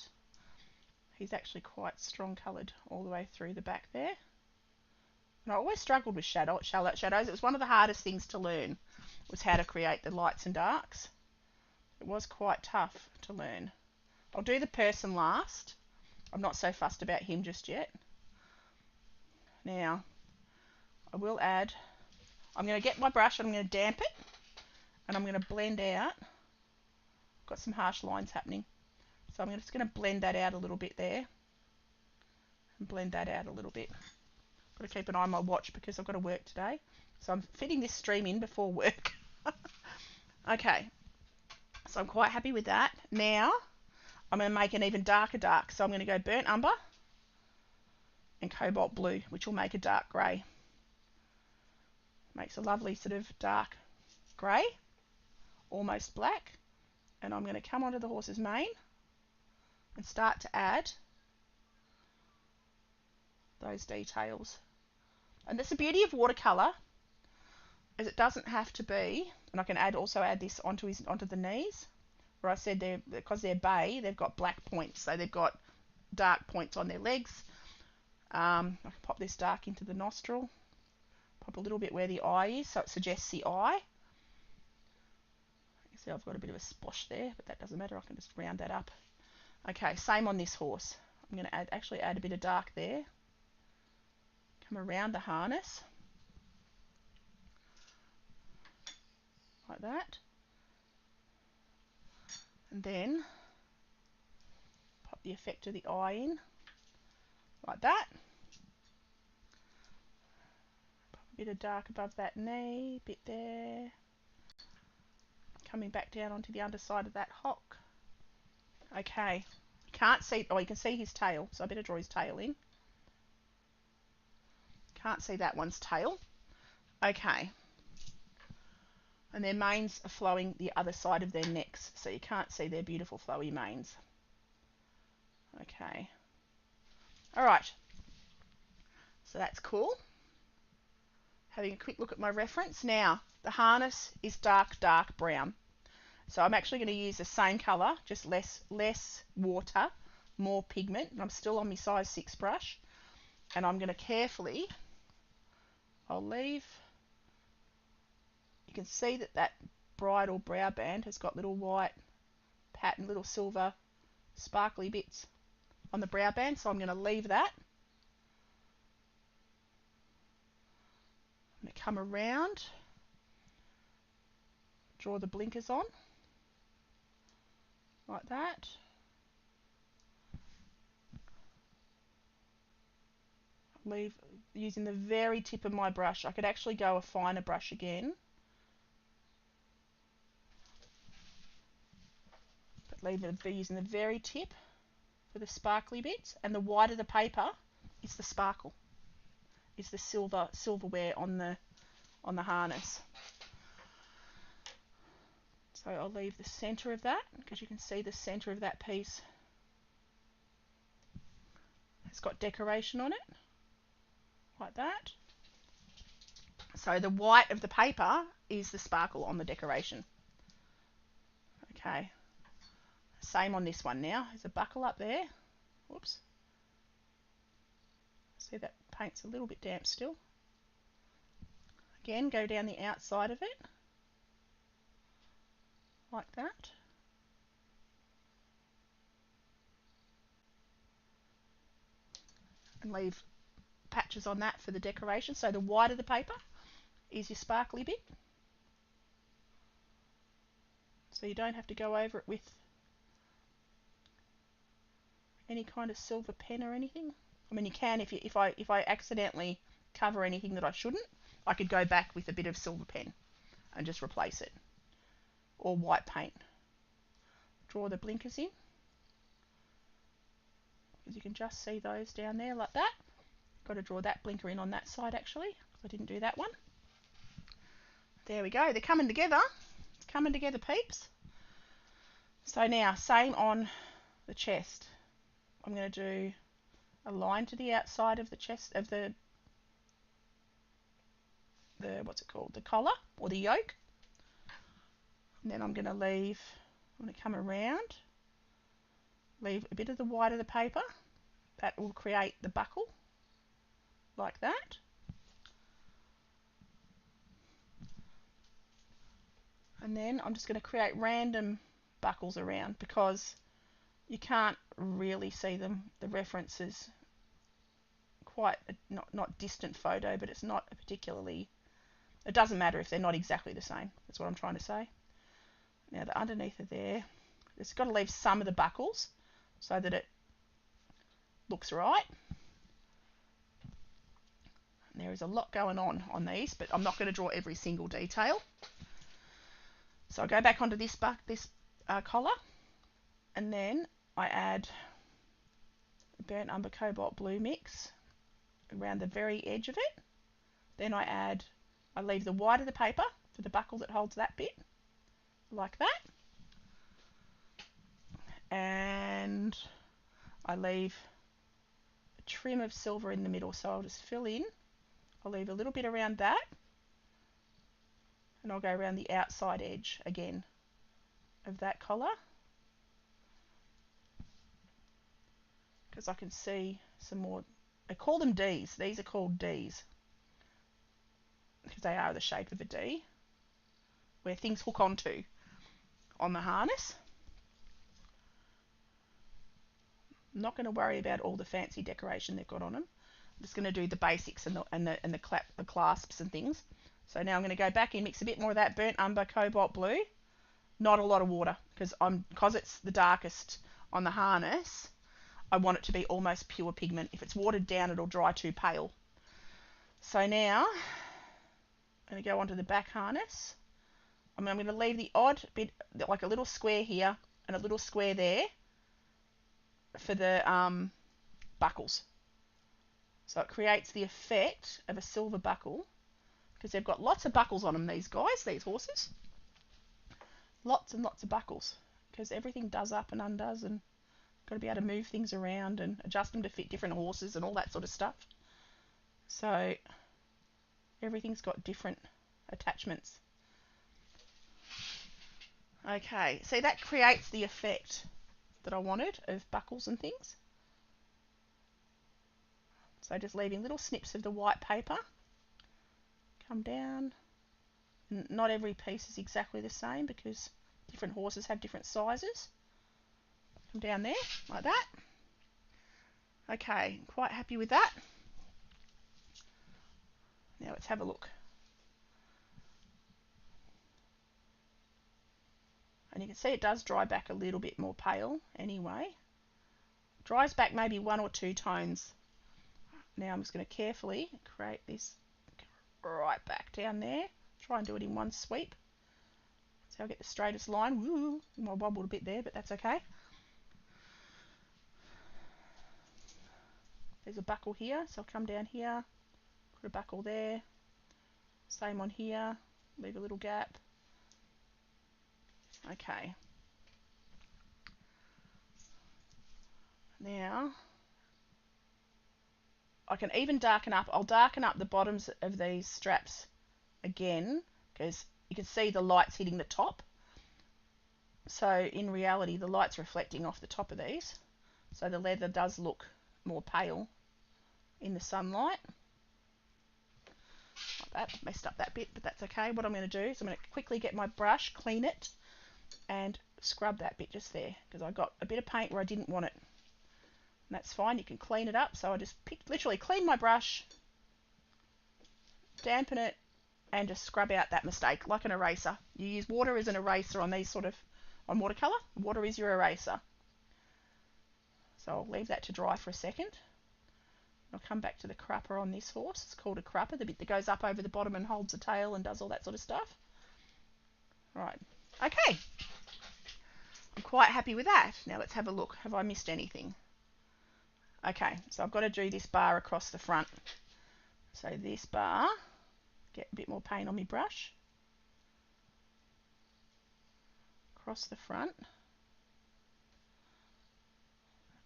He's actually quite strong coloured all the way through the back there. And I always struggled with shadows. It was one of the hardest things to learn, was how to create the lights and darks. It was quite tough to learn. I'll do the person last. I'm not so fussed about him just yet. Now, I will add, I'm going to get my brush and I'm going to damp it, and I'm going to blend out. Got some harsh lines happening. So I'm just going to blend that out a little bit there. And blend that out a little bit. Got to keep an eye on my watch because I've got to work today. So I'm fitting this stream in before work. Okay. So I'm quite happy with that. Now, I'm going to make an even darker dark. So I'm going to go burnt umber and cobalt blue, which will make a dark grey. Makes a lovely sort of dark grey, almost black. And I'm going to come onto the horse's mane and start to add those details. And that's the beauty of watercolour, is it doesn't have to be, and I can also add this onto the knees, where I said because they're bay, they've got black points, so they've got dark points on their legs. I can pop this dark into the nostril, pop a little bit where the eye is, so it suggests the eye. You see I've got a bit of a splosh there, but that doesn't matter, I can just round that up. Okay, same on this horse. I'm going to actually add a bit of dark there. Come around the harness, like that. And then pop the effect of the eye in, like that. Pop a bit of dark above that knee, bit there. Coming back down onto the underside of that hock. Okay, you can't see, you can see his tail, so I better draw his tail in. Can't see that one's tail. Okay. And their manes are flowing the other side of their necks, so you can't see their beautiful flowy manes. Okay. Alright. So that's cool. Having a quick look at my reference. Now, the harness is dark, dark brown. So I'm actually going to use the same colour, just less water, more pigment. And I'm still on my size 6 brush. And I'm going to carefully, I'll leave, you can see that that bridle brow band has got little white pattern, little silver sparkly bits on the brow band. So I'm going to leave that. I'm going to come around, draw the blinkers on, like that. Leave using the very tip of my brush. I could actually go a finer brush again, but leave it using the very tip for the sparkly bits. And the whiter the paper is the sparkle, is the silverware on the harness. So I'll leave the centre of that, because you can see the centre of that piece has got decoration on it, like that. So the white of the paper is the sparkle on the decoration. Okay. Same on this one now. There's a buckle up there. Whoops. See, that paint's a little bit damp still. Again, go down the outside of it, like that. And leave patches on that for the decoration. So the white of the paper is your sparkly bit. So you don't have to go over it with any kind of silver pen or anything. I mean, you can if I accidentally cover anything that I shouldn't, I could go back with a bit of silver pen and just replace it. Or white paint. Draw the blinkers in, because you can just see those down there like that. Got to draw that blinker in on that side actually, because I didn't do that one. There we go. They're coming together. It's coming together, peeps. So now, same on the chest. I'm going to do a line to the outside of the chest of the what's it called? The collar or the yoke. And then I'm going to come around, leave a bit of the white of the paper. That will create the buckle, like that. And then I'm just going to create random buckles around, because you can't really see them. The reference is quite not distant photo, but it's not a particularly, it doesn't matter if they're not exactly the same. That's what I'm trying to say. Now the underneath of there, it's got to leave some of the buckles so that it looks right. And there is a lot going on these, but I'm not going to draw every single detail. So I go back onto this collar, and then I add a burnt umber cobalt blue mix around the very edge of it. Then I leave the white of the paper for the buckle that holds that bit, like that. And I leave a trim of silver in the middle, so I'll just fill in. I'll leave a little bit around that, and I'll go around the outside edge again of that collar, because I can see some more. I call them D's. These are called D's because they are the shape of a D, where things hook onto on the harness. I'm not going to worry about all the fancy decoration they've got on them. I'm just going to do the basics and the clasps and things. So now I'm going to go back in, mix a bit more of that burnt umber cobalt blue. Not a lot of water, because it's the darkest on the harness. I want it to be almost pure pigment. If it's watered down, it'll dry too pale. So now I'm going to go onto the back harness. I'm going to leave the odd bit, like a little square here and a little square there, for the buckles. So it creates the effect of a silver buckle, because they've got lots of buckles on them, these guys, these horses. Lots and lots of buckles, because everything does up and undoes, and got to be able to move things around and adjust them to fit different horses and all that sort of stuff. So everything's got different attachments. Okay, see, that creates the effect that I wanted of buckles and things. So just leaving little snips of the white paper. Come down. Not every piece is exactly the same because different horses have different sizes. Come down there, like that. Okay, quite happy with that. Now let's have a look. And you can see it does dry back a little bit more pale anyway. Dries back maybe 1 or 2 tones. Now I'm just going to carefully create this right back down there. Try and do it in one sweep. So I'll get the straightest line. Woo! I wobbled a bit there, but that's okay. There's a buckle here, so I'll come down here, put a buckle there. Same on here, leave a little gap. Okay. Now, I can even darken up. I'll darken up the bottoms of these straps again, because you can see the light's hitting the top. So in reality, the light's reflecting off the top of these. So the leather does look more pale in the sunlight. Like that, messed up that bit, but that's okay. What I'm going to do is I'm going to quickly get my brush, clean it, and scrub that bit just there, because I got a bit of paint where I didn't want it. And that's fine, you can clean it up. So I just literally clean my brush, dampen it, and just scrub out that mistake like an eraser. You use water as an eraser on these on watercolour. Water is your eraser. So I'll leave that to dry for a second. I'll come back to the crupper on this horse. It's called a crupper, the bit that goes up over the bottom and holds the tail and does all that sort of stuff. Right, okay. I'm quite happy with that. Now let's have a look. Have I missed anything? Okay, so I've got to do this bar across the front. So this bar, get a bit more paint on my brush. Across the front.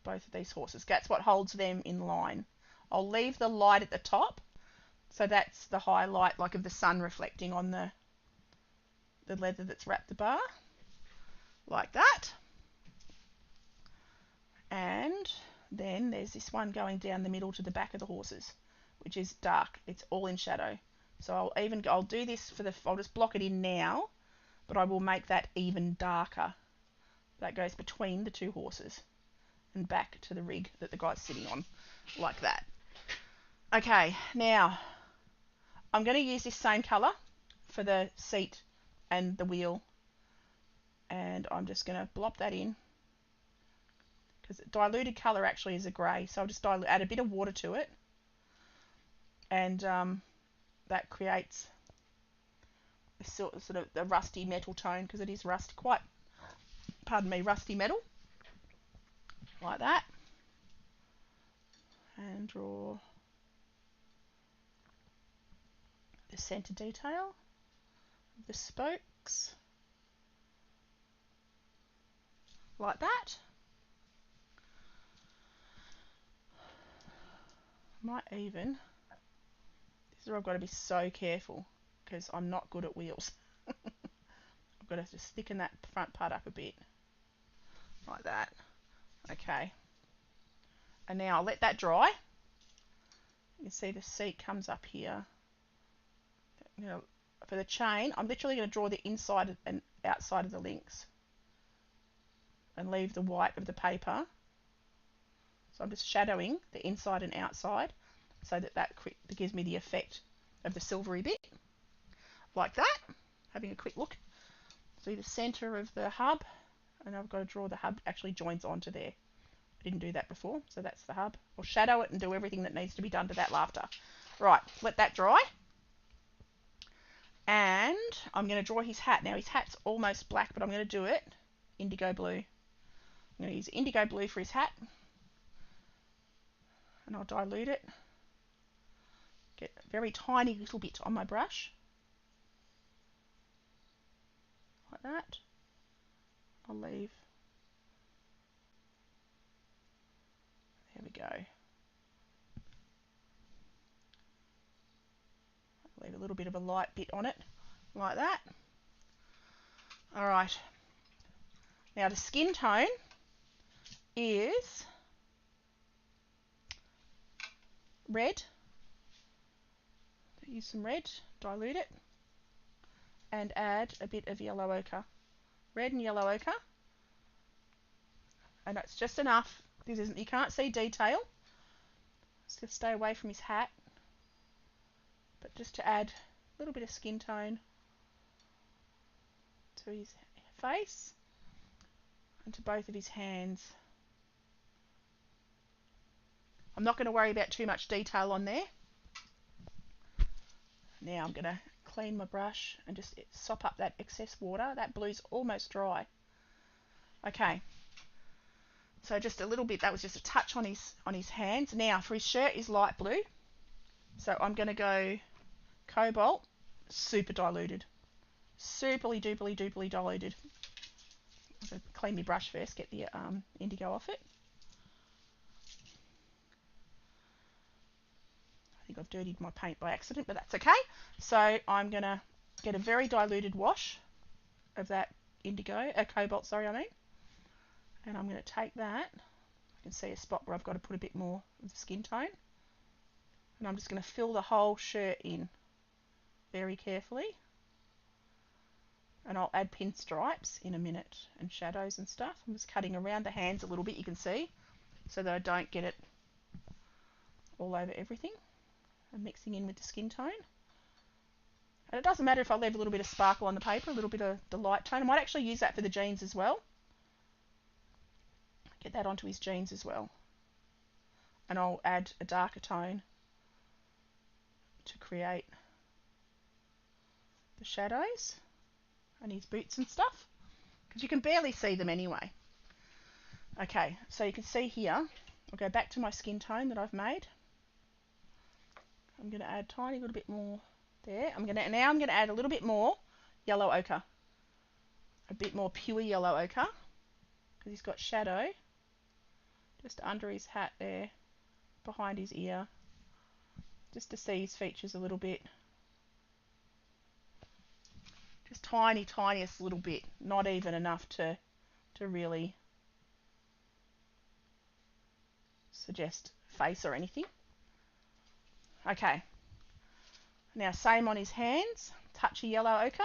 Both of these horses. That's what holds them in line. I'll leave the light at the top, so that's the highlight, like of the sun reflecting on the leather that's wrapped the bar, like that. And then there's this one going down the middle to the back of the horses, which is dark. It's all in shadow. So I'll do this I'll just block it in now, but I will make that even darker. That goes between the 2 horses and back to the rig that the guy's sitting on, like that. Okay, now I'm going to use this same colour for the seat and the wheel, and I'm just going to blop that in, because diluted colour actually is a grey, so I'll just add a bit of water to it, and that creates a sort of the rusty metal tone, because it is rusty metal, like that, and draw the centre detail of the spokes, like that. Might even, this is where I've got to be so careful, because I'm not good at wheels. I've got to just thicken that front part up a bit, like that. Okay, and now I'll let that dry. You can see the seat comes up here. You know, for the chain, I'm literally going to draw the inside and outside of the links and leave the white of the paper. So I'm just shadowing the inside and outside, so that gives me the effect of the silvery bit, like that. Having a quick look, see the centre of the hub, and I've got to draw the hub actually joins onto there. I didn't do that before, so that's the hub. I'll shadow it and do everything that needs to be done to that after. Right, let that dry. And I'm going to draw his hat. Now his hat's almost black, but I'm going to do it indigo blue. I'm going to use indigo blue for his hat, and I'll dilute it Get a very tiny little bit on my brush, like that. I'll leave. There we go. Leave a little bit of a light bit on it, like that. Alright, now the skin tone is red. Use some red, dilute it, and add a bit of yellow ochre. Red and yellow ochre, and that's just enough. This isn't, you can't see detail. Just stay away from his hat, but just to add a little bit of skin tone to his face and to both of his hands. I'm not going to worry about too much detail on there. Now I'm going to clean my brush and just sop up that excess water. That blue's almost dry. Okay, so just a little bit, that was just a touch on his hands. Now for his shirt is light blue, so I'm going to go cobalt, super diluted, superly duperly diluted. I'm going to clean my brush first, get the indigo off it. I think I've dirtied my paint by accident, but that's okay. So I'm going to get a very diluted wash of that indigo, cobalt, sorry, I mean. And I'm going to take that. I can see a spot where I've got to put a bit more of the skin tone. And I'm just going to fill the whole shirt in very carefully. And I'll add pinstripes in a minute and shadows and stuff. I'm just cutting around the hands a little bit, you can see, so that I don't get it all over everything. And mixing in with the skin tone. And it doesn't matter if I leave a little bit of sparkle on the paper, a little bit of the light tone. I might actually use that for the jeans as well. Get that onto his jeans as well. And I'll add a darker tone to create the shadows and his boots and stuff, because you can barely see them anyway. Okay, so you can see here, I'll go back to my skin tone that I've made. I'm going to add a tiny little bit more there. Now I'm going to add a little bit more yellow ochre, a bit more pure yellow ochre, because he's got shadow just under his hat there, behind his ear, just to see his features a little bit. Just tiniest little bit, not even enough to really suggest face or anything. Okay, now same on his hands, touch of yellow ochre,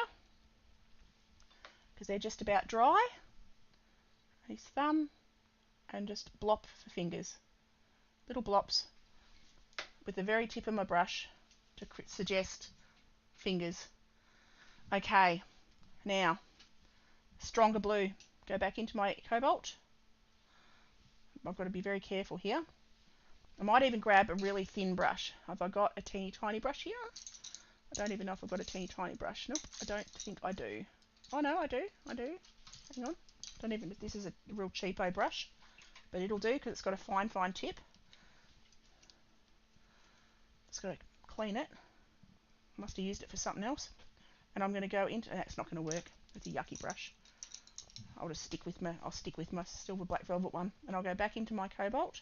because they're just about dry. His thumb, and just blop for fingers, little blops with the very tip of my brush to suggest fingers. Okay, now stronger blue. Go back into my cobalt. I've got to be very careful here. I might even grab a really thin brush. Have I got a teeny tiny brush here? I don't even know if I've got a teeny tiny brush. Nope, I don't think I do. Oh no, I do. Hang on. Don't even. This is a real cheapo brush, but it'll do because it's got a fine tip. Just got to clean it. Must have used it for something else. And I'm going to go into. That's not going to work. It's a yucky brush. I'll stick with my silver black velvet one, and I'll go back into my cobalt,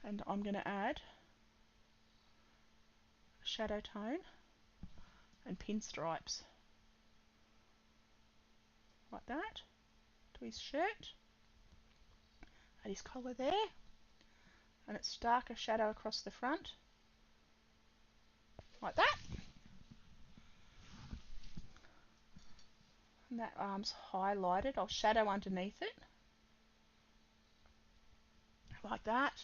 and I'm going to add a shadow tone and pinstripes like that to his shirt and his collar there, and it's darker shadow across the front like that, and that arm's highlighted. I'll shadow underneath it like that,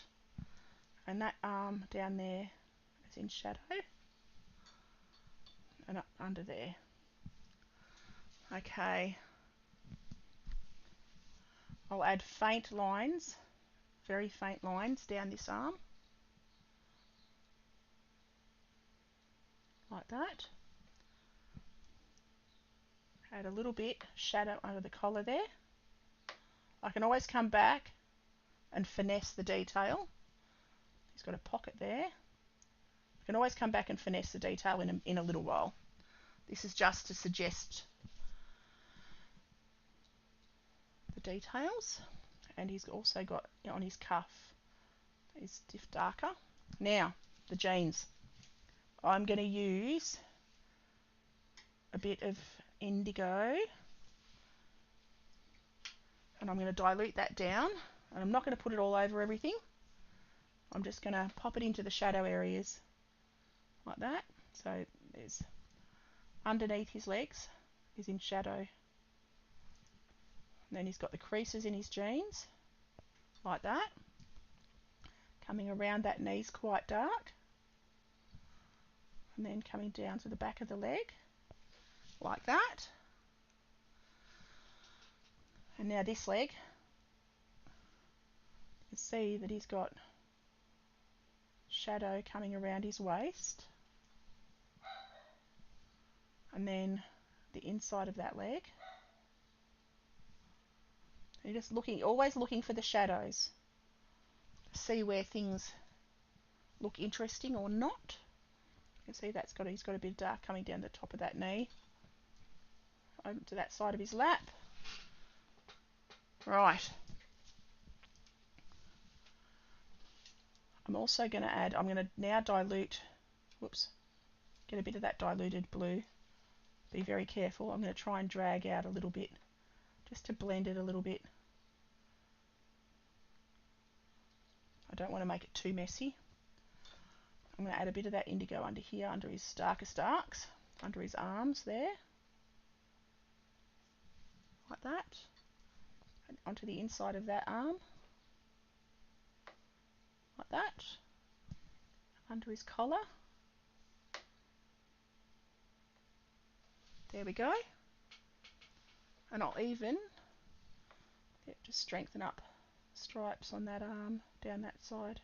and that arm down there is in shadow and up under there. Okay, I'll add faint lines, very faint lines down this arm like that. Add a little bit shadow under the collar there. I can always come back and finesse the detail. He's got a pocket there, You can always come back and finesse the detail in a little while. This is just to suggest the details. And he's also got, you know, on his cuff, is darker. Now, the jeans. I'm going to use a bit of indigo, and I'm going to dilute that down, and I'm not going to put it all over everything. I'm just going to pop it into the shadow areas like that. So there's underneath his legs is in shadow, and then he's got the creases in his jeans like that, coming around that knee's quite dark, and then coming down to the back of the leg like that. And now this leg, you can see that he's got shadow coming around his waist, and then the inside of that leg. And you're just looking, always looking for the shadows, see where things look interesting or not. You can see he's got a bit of dark coming down the top of that knee, over to that side of his lap. Right. I'm also going to add, I'm going to now dilute, get a bit of that diluted blue. Be very careful. I'm going to try and drag out a little bit, just to blend it a little bit. I don't want to make it too messy. I'm going to add a bit of that indigo under here, under his darkest darks, under his arms there, like that, and onto the inside of that arm, like that, under his collar. There we go. And I'll even just strengthen up stripes on that arm down that side.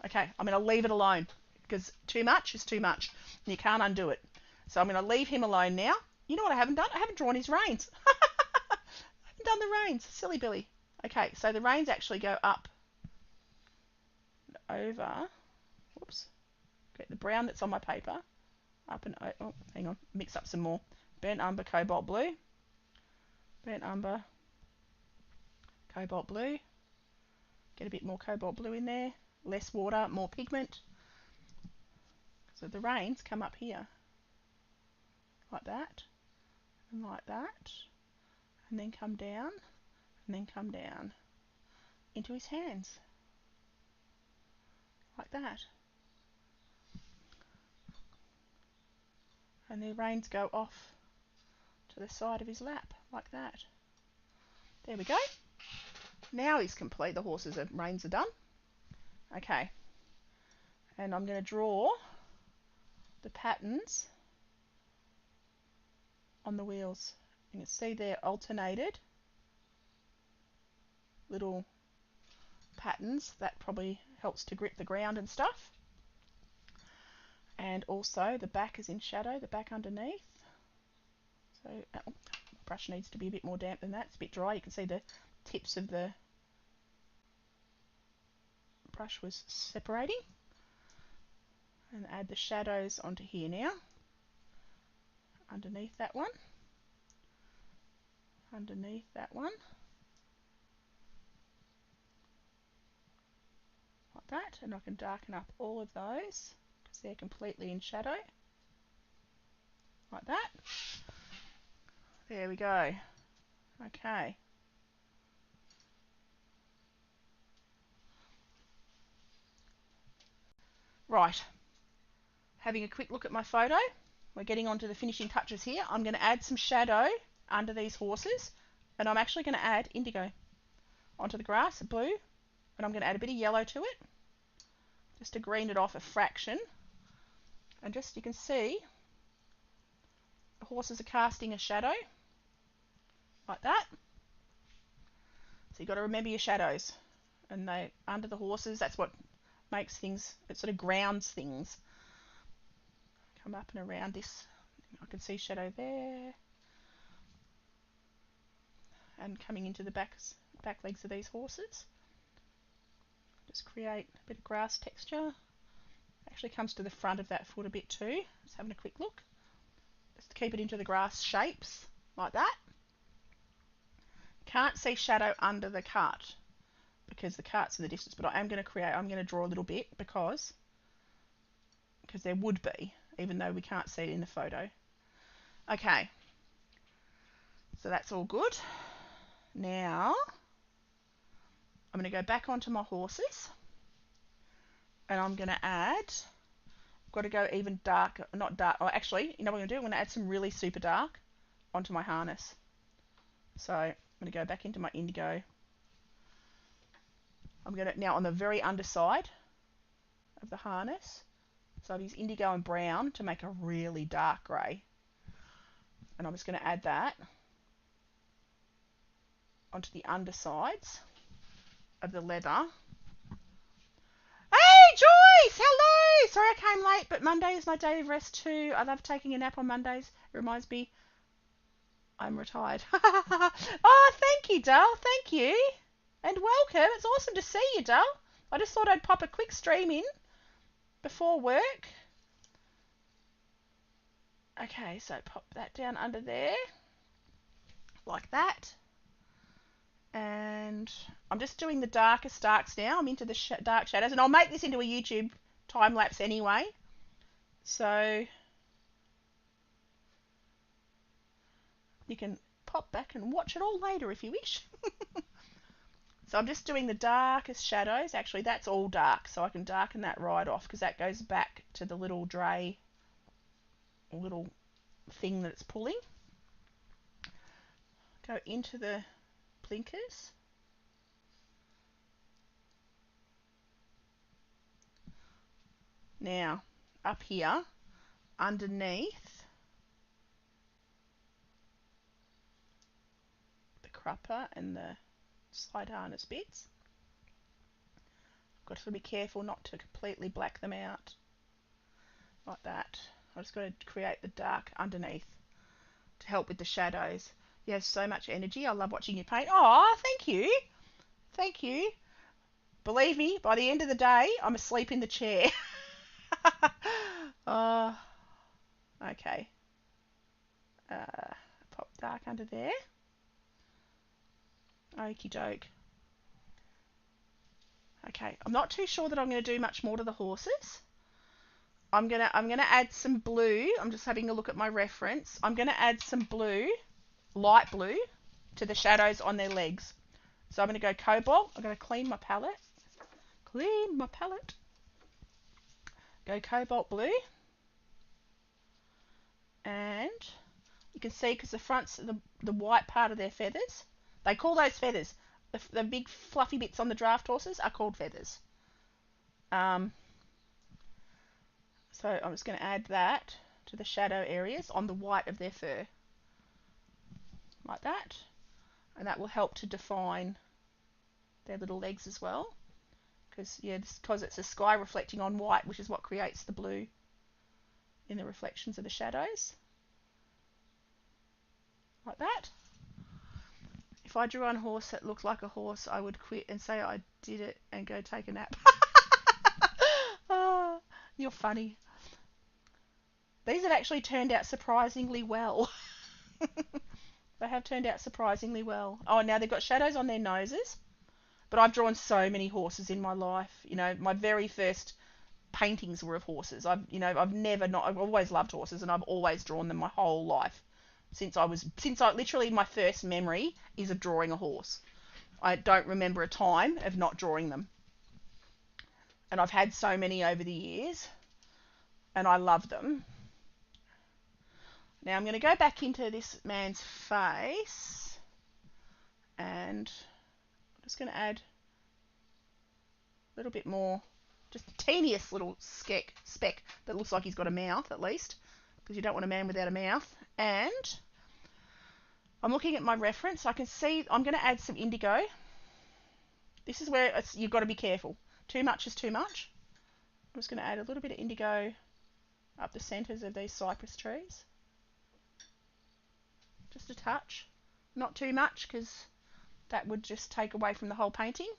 Okay, I'm going to leave it alone because too much is too much and you can't undo it. So I'm going to leave him alone now. You know what I haven't done? I haven't drawn his reins. I haven't done the reins. Silly Billy. Okay, so the reins actually go up and over. Whoops. Get the brown that's on my paper. Up and over. Oh, hang on. Mix up some more. Burnt umber, cobalt blue. Burnt umber, cobalt blue. Get a bit more cobalt blue in there. Less water, more pigment. So the reins come up here. Like that. And like that. And then come down. And then come down. Into his hands. Like that. And the reins go off to the side of his lap. Like that. There we go. Now he's complete. The horse's reins are done. Okay. And I'm going to draw the patterns on the wheels. You can see they're alternated little patterns. That probably helps to grip the ground and stuff. And also the back is in shadow, the back underneath. So the brush needs to be a bit more damp than that. It's a bit dry. You can see the tips of the brush was separating. And add the shadows onto here now. Underneath that one. Underneath that one. Like that. And I can darken up all of those because they're completely in shadow. Like that. There we go. Okay. Right. Having a quick look at my photo. We're getting on to the finishing touches here. I'm going to add some shadow under these horses, and I'm actually going to add indigo onto the grass, blue, and I'm going to add a bit of yellow to it, just to green it off a fraction. And just, you can see, the horses are casting a shadow, like that. So you've got to remember your shadows, and they under the horses, that's what makes things, it sort of grounds things. Come up and around this, I can see shadow there, and coming into the back legs of these horses. Just create a bit of grass texture Actually comes to the front of that foot a bit too. Just having a quick look. Just keep it into the grass shapes like that. Can't see shadow under the cut because the cut's in the distance, but I'm going to draw a little bit because there would be, even though we can't see it in the photo. Okay, so that's all good. Now I'm going to go back onto my horses and I'm going to add, I've got to go even darker, not dark, oh actually, you know what I'm going to do? I'm going to add some really super dark onto my harness. So I'm going to go back into my indigo. I'm going to, now on the very underside of the harness, so I've used indigo and brown to make a really dark grey. And I'm just going to add that onto the undersides of the leather. Hey Joyce, hello! Sorry I came late, but Monday is my day of rest too. I love taking a nap on Mondays. It reminds me I'm retired. Oh, thank you, Dal. Thank you. And welcome. It's awesome to see you, Dal. I just thought I'd pop a quick stream in before work. Okay, so pop that down under there. Like that. And I'm just doing the darkest darks now. I'm into the dark shadows. And I'll make this into a YouTube time lapse anyway. So you can pop back and watch it all later if you wish. So I'm just doing the darkest shadows. Actually, that's all dark, so I can darken that right off because that goes back to the little dray, little thing that it's pulling. Go into the blinkers. Now, up here, underneath the crupper and the side harness bits, I've got to be careful not to completely black them out like that. I've just got to create the dark underneath to help with the shadows. You have so much energy. I love watching you paint. Oh, thank you. Thank you. Believe me, by the end of the day, I'm asleep in the chair. Okay. Pop dark under there. Okie doke. Okay, I'm not too sure that I'm going to do much more to the horses. I'm gonna add some blue. I'm just having a look at my reference. I'm gonna add some blue, light blue, to the shadows on their legs. So I'm gonna go cobalt. I'm gonna clean my palette. Clean my palette. Go cobalt blue. And you can see because the front's the white part of their feathers. They call those feathers. The big fluffy bits on the draft horses are called feathers. So I'm just going to add that to the shadow areas on the white of their fur. Like that. And that will help to define their little legs as well. Because it's a sky reflecting on white, which is what creates the blue in the reflections of the shadows. Like that. If I drew on a horse that looked like a horse, I would quit and say I did it and go take a nap. Oh, you're funny. These have actually turned out surprisingly well. They have turned out surprisingly well. Oh, now they've got shadows on their noses. But I've drawn so many horses in my life. You know, my very first paintings were of horses. I've always loved horses and I've always drawn them my whole life. Since I literally my first memory is of drawing a horse. I don't remember a time of not drawing them. And I've had so many over the years and I love them. Now I'm going to go back into this man's face and I'm just going to add a little bit more, just the teeniest little speck that looks like he's got a mouth at least, because you don't want a man without a mouth. And I'm looking at my reference. I can see I'm going to add some indigo. This is where you've got to be careful. Too much is too much. I'm just going to add a little bit of indigo up the centres of these cypress trees. Just a touch. Not too much because that would just take away from the whole painting.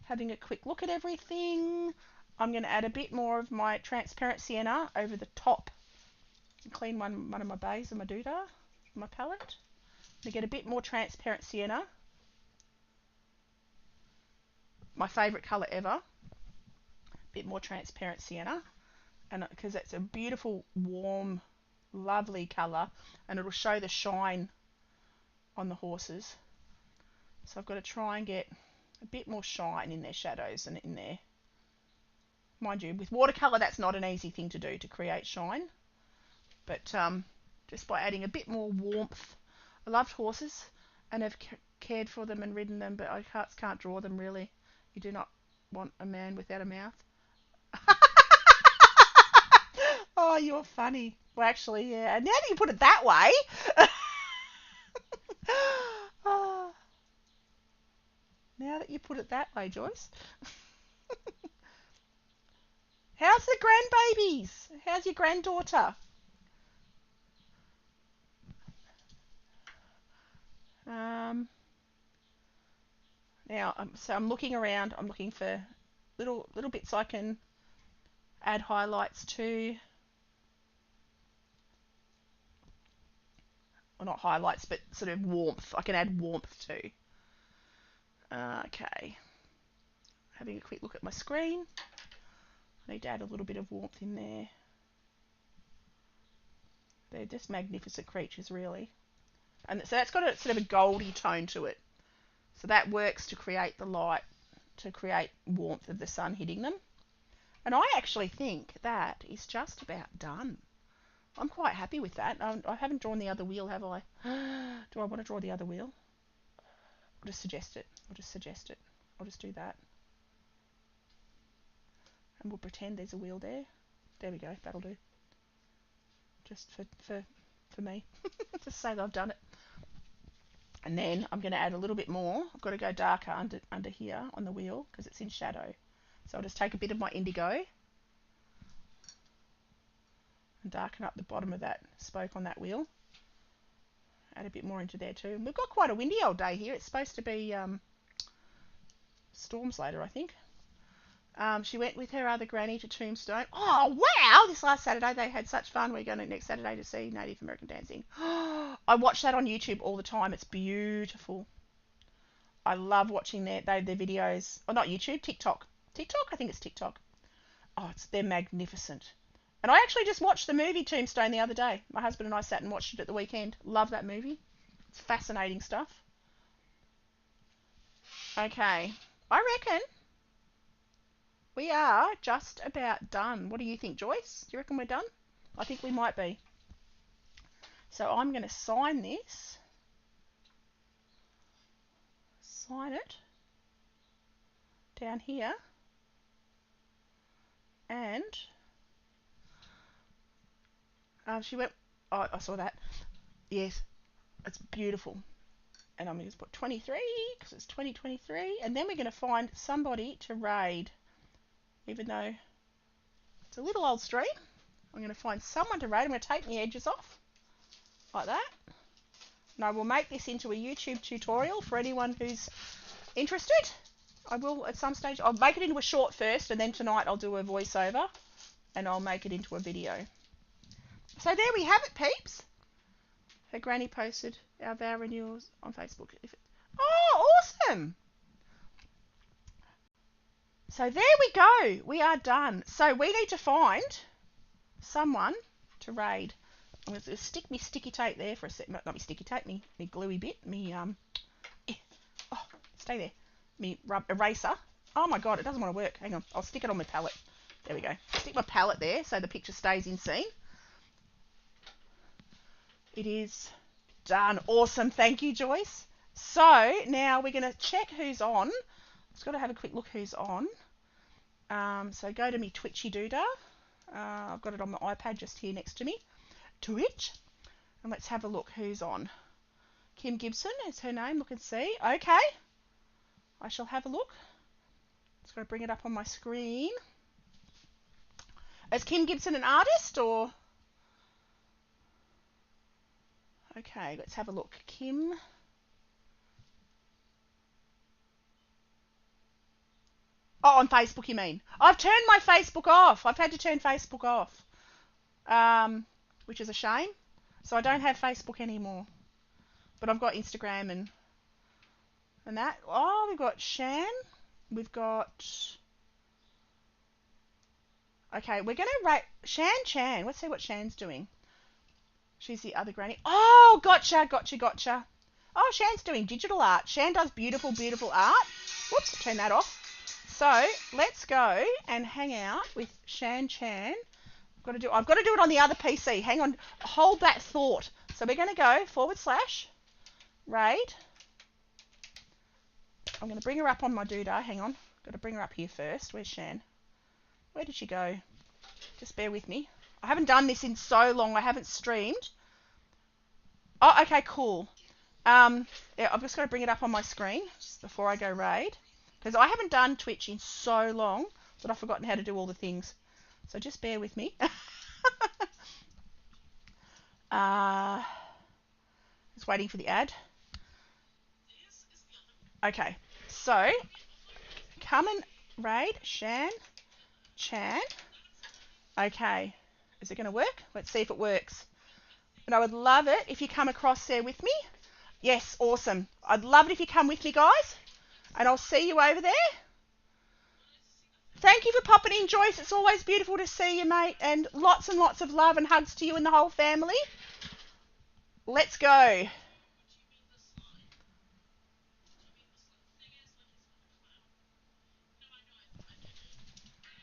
Having a quick look at everything. I'm going to add a bit more of my transparent sienna over the top. Clean one of my bays of my doodah, my palette. To get a bit more transparent sienna. My favourite colour ever. Bit more transparent sienna, and because it's a beautiful, warm, lovely colour, and it'll show the shine on the horses. So I've got to try and get a bit more shine in their shadows and in there. Mind you, with watercolour that's not an easy thing to do, to create shine, but just by adding a bit more warmth. I loved horses and have cared for them and ridden them, but I can't draw them really. You do not want a man without a mouth. Oh, you're funny. Well, actually, yeah. Now that you put it that way. Oh, now that you put it that way, Joyce. How's the grandbabies? How's your granddaughter? Now, so I'm looking around. I'm looking for little bits I can add highlights to. Well, not highlights, but sort of warmth. I can add warmth to. Okay. Having a quick look at my screen. I need to add a little bit of warmth in there. They're just magnificent creatures, really. And so that's got a sort of a goldy tone to it. So that works to create the light, to create warmth of the sun hitting them. And I actually think that is just about done. I'm quite happy with that. I haven't drawn the other wheel, have I? Do I want to draw the other wheel? I'll just suggest it. I'll just do that. And we'll pretend there's a wheel there. There we go. That'll do. Just for me. Just say that I've done it. And then I'm going to add a little bit more. I've got to go darker under here on the wheel because it's in shadow. So I'll just take a bit of my indigo and darken up the bottom of that spoke on that wheel. Add a bit more into there too. And we've got quite a windy old day here. It's supposed to be storms later, I think. She went with her other granny to Tombstone. Oh, wow! This last Saturday they had such fun. We're going next Saturday to see Native American dancing. I watch that on YouTube all the time. It's beautiful. I love watching their videos. Oh, not YouTube, TikTok. TikTok? I think it's TikTok. Oh, they're magnificent. And I actually just watched the movie Tombstone the other day. My husband and I sat and watched it at the weekend. Love that movie. It's fascinating stuff. Okay. I reckon we are just about done. What do you think, Joyce? Do you reckon we're done? I think we might be. So I'm going to sign this. Sign it down here. And she went, oh, I saw that. Yes, it's beautiful. And I'm going to put 23 because it's 2023. And then we're going to find somebody to raid. Even though it's a little old stream, I'm going to find someone to raid. I'm going to take the edges off like that. And I will make this into a YouTube tutorial for anyone who's interested. I will at some stage. I'll make it into a short first, and then tonight I'll do a voiceover and I'll make it into a video. So there we have it, peeps. Her granny posted our vow renewals on Facebook. Oh, awesome! So there we go. We are done. So we need to find someone to raid. I'm going to stick me sticky tape there for a sec. Not me sticky tape, me gluey bit. Oh, stay there. Me rub eraser. Oh my god, it doesn't want to work. Hang on. I'll stick it on my palette. There we go. Stick my palette there so the picture stays in scene. It is done. Awesome. Thank you, Joyce. So now we're going to check who's on. Just got to have a quick look who's on. So go to me Twitchy Doodah. I've got it on my iPad just here next to me. Twitch. And let's have a look who's on. Kim Gibson is her name. Look and see. Okay. I shall have a look. Just got to bring it up on my screen. Is Kim Gibson an artist or? Okay, let's have a look. Kim. Oh, on Facebook you mean? I've turned my Facebook off. I've had to turn Facebook off, which is a shame. So I don't have Facebook anymore. But I've got Instagram and that. Oh, we've got Shan. We've got... Okay, we're going to rate... Chan. Let's see what Shan's doing. She's the other granny. Oh, gotcha. Oh, Shan's doing digital art. Shan does beautiful, beautiful art. Whoops, turn that off. So let's go and hang out with Shan Chan. I've got to do it on the other PC. Hang on, hold that thought. So we're going to go / Raid. I'm going to bring her up on my doodah. Hang on, got to bring her up here first. Where's Shan? Where did she go? Just bear with me. I haven't done this in so long. I haven't streamed. Oh, okay, cool. Yeah, I've just got to bring it up on my screen before I go raid. Because I haven't done Twitch in so long that I've forgotten how to do all the things. So just bear with me. Just waiting for the ad. Okay, so come and raid Shan Chan. Okay, is it going to work? Let's see if it works. And I would love it if you come across there with me. Yes, awesome. I'd love it if you come with me, guys. And I'll see you over there. Thank you for popping in, Joyce. It's always beautiful to see you, mate. And lots of love and hugs to you and the whole family. Let's go.